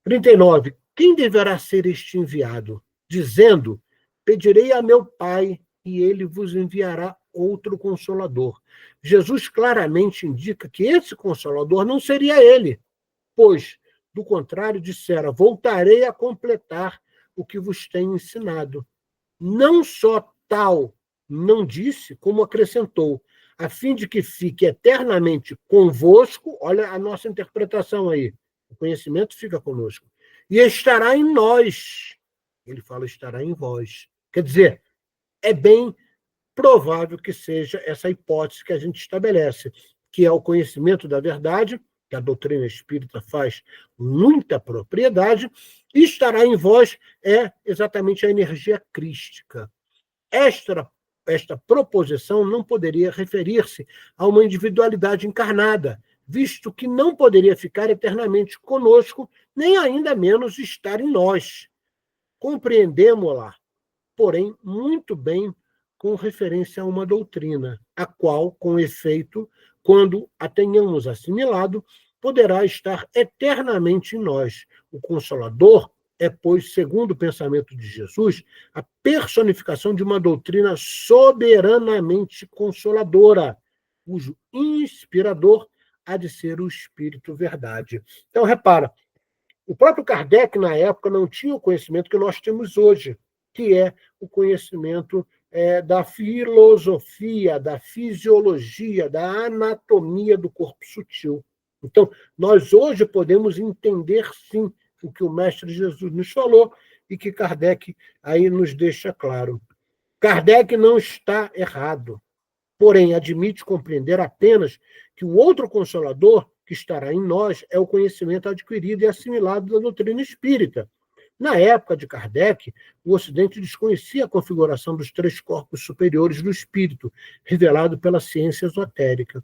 39. Quem deverá ser este enviado? Dizendo, pedirei a meu Pai, e ele vos enviará outro Consolador. Jesus claramente indica que esse Consolador não seria ele, pois, do contrário, dissera, voltarei a completar o que vos tenho ensinado. Não só tal não disse, como acrescentou, a fim de que fique eternamente convosco, olha a nossa interpretação aí, o conhecimento fica conosco, e estará em nós. Ele fala, estará em vós. Quer dizer, é bem provável que seja essa hipótese que a gente estabelece, que é o conhecimento da verdade, que a doutrina espírita faz muita propriedade, e estará em vós é exatamente a energia crística. Esta proposição não poderia referir-se a uma individualidade encarnada, visto que não poderia ficar eternamente conosco, nem ainda menos estar em nós. Compreendemos-la, porém, muito bem com referência a uma doutrina, a qual, com efeito, quando a tenhamos assimilado, poderá estar eternamente em nós. O Consolador é, pois, segundo o pensamento de Jesus, a personificação de uma doutrina soberanamente consoladora, cujo inspirador há de ser o Espírito Verdade. Então, repara, o próprio Kardec, na época, não tinha o conhecimento que nós temos hoje, que é o conhecimento da filosofia, da fisiologia, da anatomia do corpo sutil. Então, nós hoje podemos entender, sim, o que o Mestre Jesus nos falou e que Kardec aí nos deixa claro. Kardec não está errado, porém admite compreender apenas que o outro Consolador que estará em nós é o conhecimento adquirido e assimilado da doutrina espírita. Na época de Kardec, o Ocidente desconhecia a configuração dos 3 corpos superiores do espírito, revelado pela ciência esotérica.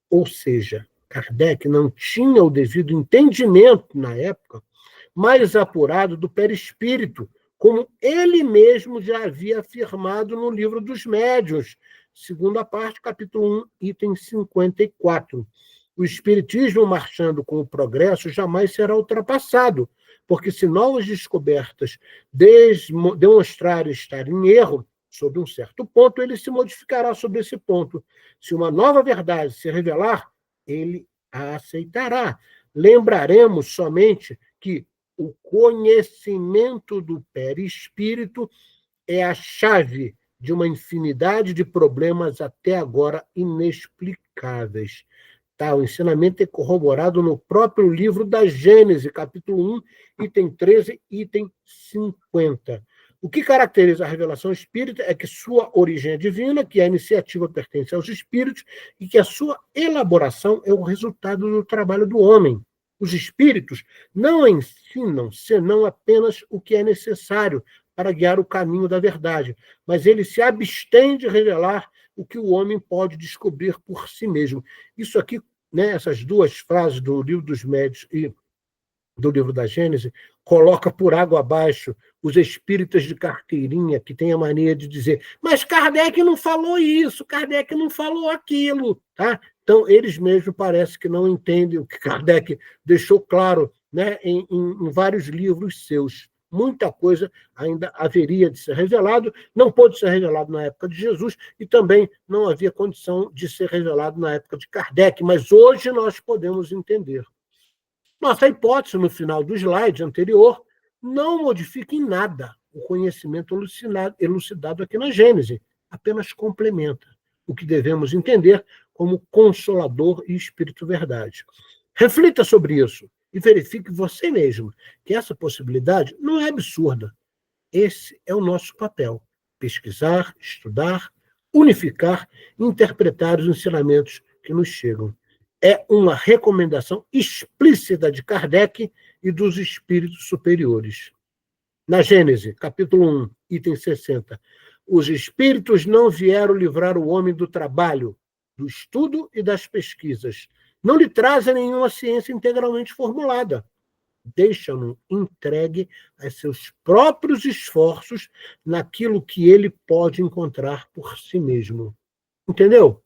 Ou seja, Kardec não tinha o devido entendimento, na época, mais apurado do perispírito, como ele mesmo já havia afirmado no Livro dos Médiuns, segunda parte, capítulo 1, item 54. O espiritismo, marchando com o progresso, jamais será ultrapassado, porque se novas descobertas demonstrarem estar em erro sobre um certo ponto, ele se modificará sobre esse ponto. Se uma nova verdade se revelar, ele a aceitará. Lembraremos somente que o conhecimento do perispírito é a chave de uma infinidade de problemas até agora inexplicáveis. Tá, o ensinamento é corroborado no próprio livro da Gênese, capítulo 1, item 13, item 50. O que caracteriza a revelação espírita é que sua origem é divina, que a iniciativa pertence aos espíritos e que a sua elaboração é o resultado do trabalho do homem. Os espíritos não ensinam senão apenas o que é necessário para guiar o caminho da verdade, mas eles se abstêm de revelar o que o homem pode descobrir por si mesmo. Isso aqui, né, essas duas frases do Livro dos Médiuns e do Livro da Gênese, coloca por água abaixo os espíritas de carteirinha, que têm a mania de dizer, mas Kardec não falou isso, Kardec não falou aquilo. Tá? Então, eles mesmos parece que não entendem o que Kardec deixou claro né, em vários livros seus. Muita coisa ainda haveria de ser revelado, não pôde ser revelado na época de Jesus e também não havia condição de ser revelado na época de Kardec, mas hoje nós podemos entender. Nossa hipótese, no final do slide anterior, não modifica em nada o conhecimento elucidado aqui na Gênese, apenas complementa o que devemos entender como Consolador e Espírito Verdade. Reflita sobre isso e verifique você mesmo que essa possibilidade não é absurda. Esse é o nosso papel: pesquisar, estudar, unificar e interpretar os ensinamentos que nos chegam. É uma recomendação explícita de Kardec e dos espíritos superiores. Na Gênese, capítulo 1, item 60, os espíritos não vieram livrar o homem do trabalho, do estudo e das pesquisas. Não lhe trazem nenhuma ciência integralmente formulada. Deixam-no entregue a seus próprios esforços naquilo que ele pode encontrar por si mesmo. Entendeu?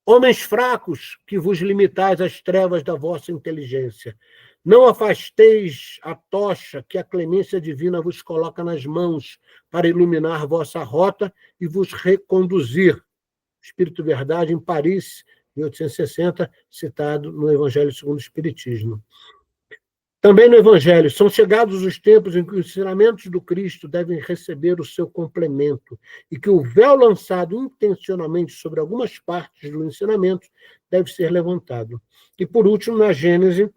Homens fracos, que vos limitais às trevas da vossa inteligência, não afasteis a tocha que a clemência divina vos coloca nas mãos para iluminar vossa rota e vos reconduzir. Espírito Verdade, em Paris, 1860, citado no Evangelho segundo o Espiritismo. Também no Evangelho, são chegados os tempos em que os ensinamentos do Cristo devem receber o seu complemento e que o véu lançado intencionalmente sobre algumas partes do ensinamento deve ser levantado. E, por último, na Gênese,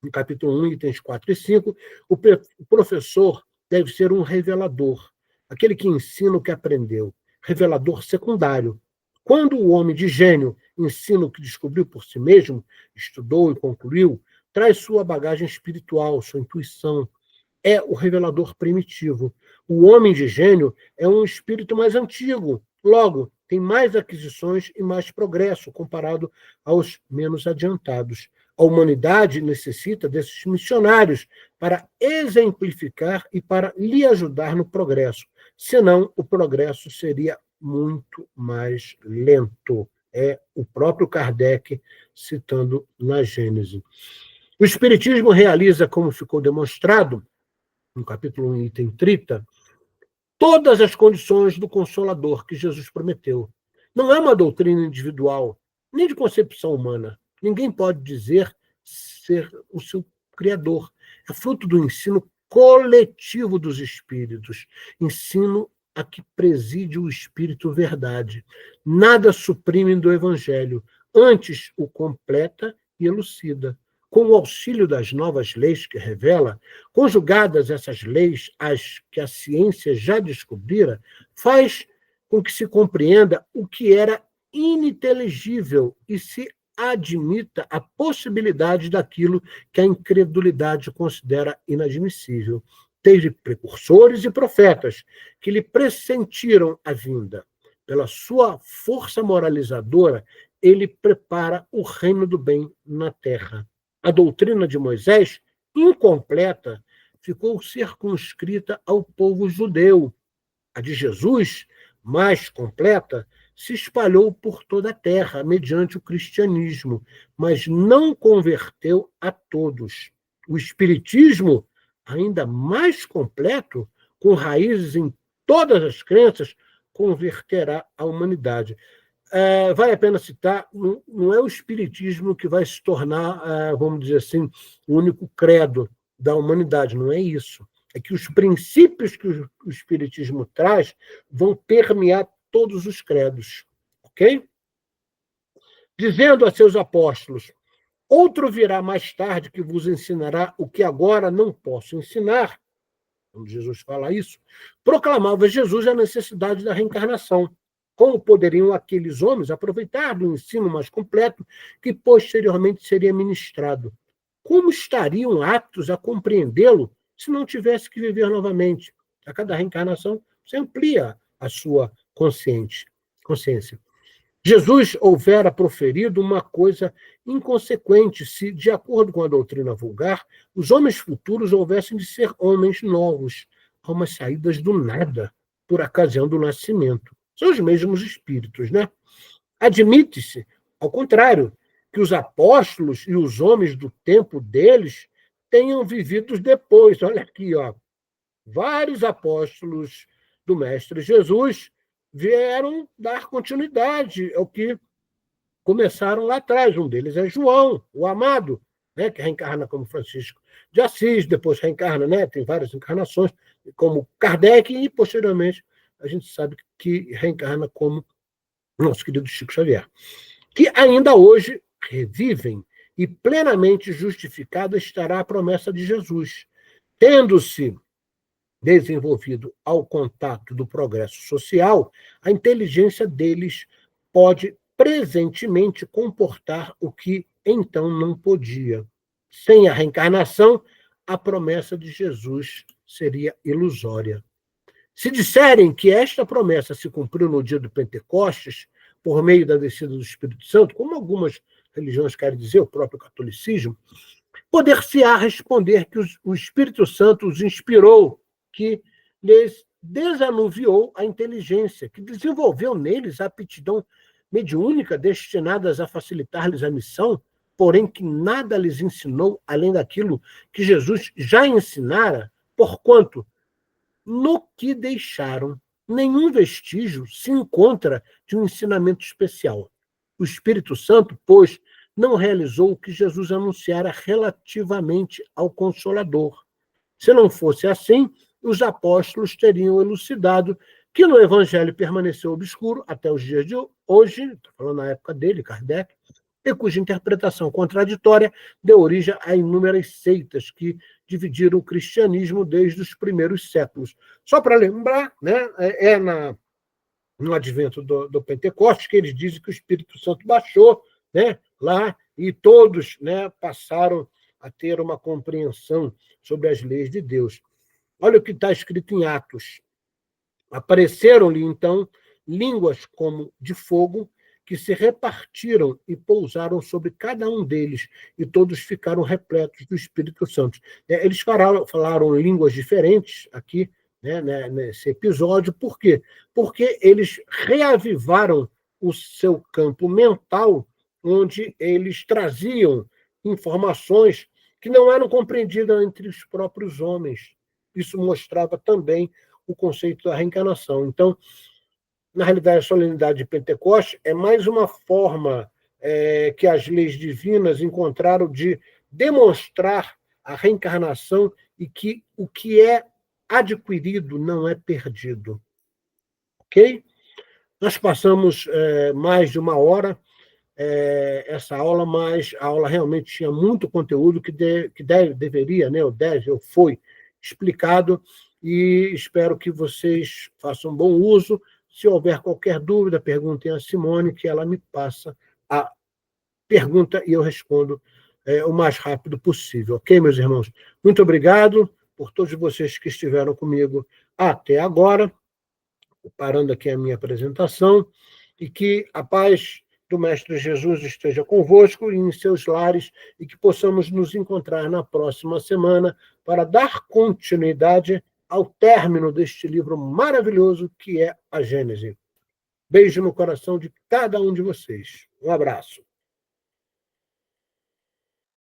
no capítulo 1, itens 4 e 5, o professor deve ser um revelador, aquele que ensina o que aprendeu, revelador secundário. Quando o homem de gênio ensina o que descobriu por si mesmo, estudou e concluiu, traz sua bagagem espiritual, sua intuição. É o revelador primitivo. O homem de gênio é um espírito mais antigo. Logo, tem mais aquisições e mais progresso comparado aos menos adiantados. A humanidade necessita desses missionários para exemplificar e para lhe ajudar no progresso. Senão, o progresso seria muito mais lento. É o próprio Kardec citando na Gênese. O Espiritismo realiza, como ficou demonstrado, no capítulo 1, item 30, todas as condições do Consolador que Jesus prometeu. Não é uma doutrina individual, nem de concepção humana. Ninguém pode dizer ser o seu criador. É fruto do ensino coletivo dos espíritos, ensino a que preside o Espírito Verdade. Nada suprime do Evangelho, antes o completa e elucida. Com o auxílio das novas leis que revela, conjugadas essas leis às que a ciência já descobrira, faz com que se compreenda o que era ininteligível e se admita a possibilidade daquilo que a incredulidade considera inadmissível. Desde precursores e profetas que lhe pressentiram a vinda. Pela sua força moralizadora, ele prepara o reino do bem na terra. A doutrina de Moisés, incompleta, ficou circunscrita ao povo judeu. A de Jesus, mais completa, se espalhou por toda a terra, mediante o cristianismo, mas não converteu a todos. O espiritismo, ainda mais completo, com raízes em todas as crenças, converterá a humanidade. Vale a pena citar, não é o espiritismo que vai se tornar, vamos dizer assim, o único credo da humanidade, não é isso. É que os princípios que o espiritismo traz vão permear todos os credos, ok? Dizendo a seus apóstolos, outro virá mais tarde que vos ensinará o que agora não posso ensinar, quando Jesus fala isso, proclamava Jesus a necessidade da reencarnação. Como poderiam aqueles homens aproveitar do ensino mais completo que posteriormente seria ministrado? Como estariam aptos a compreendê-lo se não tivesse que viver novamente? A cada reencarnação, você amplia a sua consciência. Jesus houvera proferido uma coisa inconsequente se, de acordo com a doutrina vulgar, os homens futuros houvessem de ser homens novos, almas saídas do nada, por ocasião do nascimento. São os mesmos espíritos, né? Admite-se, ao contrário, que os apóstolos e os homens do tempo deles tenham vivido depois. Olha aqui, ó, vários apóstolos do Mestre Jesus vieram dar continuidade ao que começaram lá atrás. Um deles é João, o amado, né, que reencarna como Francisco de Assis, depois reencarna, né, tem várias encarnações, como Kardec, e posteriormente a gente sabe que reencarna como nosso querido Chico Xavier, que ainda hoje revivem e plenamente justificada estará a promessa de Jesus, tendo-se desenvolvido ao contato do progresso social, a inteligência deles pode presentemente comportar o que então não podia. Sem a reencarnação, a promessa de Jesus seria ilusória. Se disserem que esta promessa se cumpriu no dia do Pentecostes, por meio da descida do Espírito Santo, como algumas religiões querem dizer, o próprio catolicismo, poder-se-á responder que o Espírito Santo os inspirou, que lhes desanuviou a inteligência, que desenvolveu neles a aptidão mediúnica destinadas a facilitar-lhes a missão, porém que nada lhes ensinou além daquilo que Jesus já ensinara, porquanto no que deixaram nenhum vestígio se encontra de um ensinamento especial. O Espírito Santo, pois, não realizou o que Jesus anunciara relativamente ao Consolador. Se não fosse assim, os apóstolos teriam elucidado que no Evangelho permaneceu obscuro até os dias de hoje, estou falando na época dele, Kardec, e cuja interpretação contraditória deu origem a inúmeras seitas que dividiram o cristianismo desde os primeiros séculos. Só para lembrar, né, no advento do Pentecostes, que eles dizem que o Espírito Santo baixou, né, lá, e todos, né, passaram a ter uma compreensão sobre as leis de Deus. Olha o que está escrito em Atos. Apareceram-lhe, então, línguas como de fogo, que se repartiram e pousaram sobre cada um deles, e todos ficaram repletos do Espírito Santo. Eles falaram línguas diferentes aqui, né, nesse episódio. Por quê? Porque eles reavivaram o seu campo mental, onde eles traziam informações que não eram compreendidas entre os próprios homens. Isso mostrava também o conceito da reencarnação. Então, na realidade, a solenidade de Pentecostes é mais uma forma que as leis divinas encontraram de demonstrar a reencarnação e que o que é adquirido não é perdido. Ok? Nós passamos mais de uma hora essa aula, mas a aula realmente tinha muito conteúdo que deveria, né, ou foi explicado, e espero que vocês façam bom uso. Se houver qualquer dúvida, perguntem a Simone, que ela me passa a pergunta e eu respondo o mais rápido possível. Ok, meus irmãos? Muito obrigado por todos vocês que estiveram comigo até agora, parando aqui a minha apresentação, e que a paz do Mestre Jesus esteja convosco e em seus lares, e que possamos nos encontrar na próxima semana para dar continuidade ao término deste livro maravilhoso que é a Gênese. Beijo no coração de cada um de vocês. Um abraço.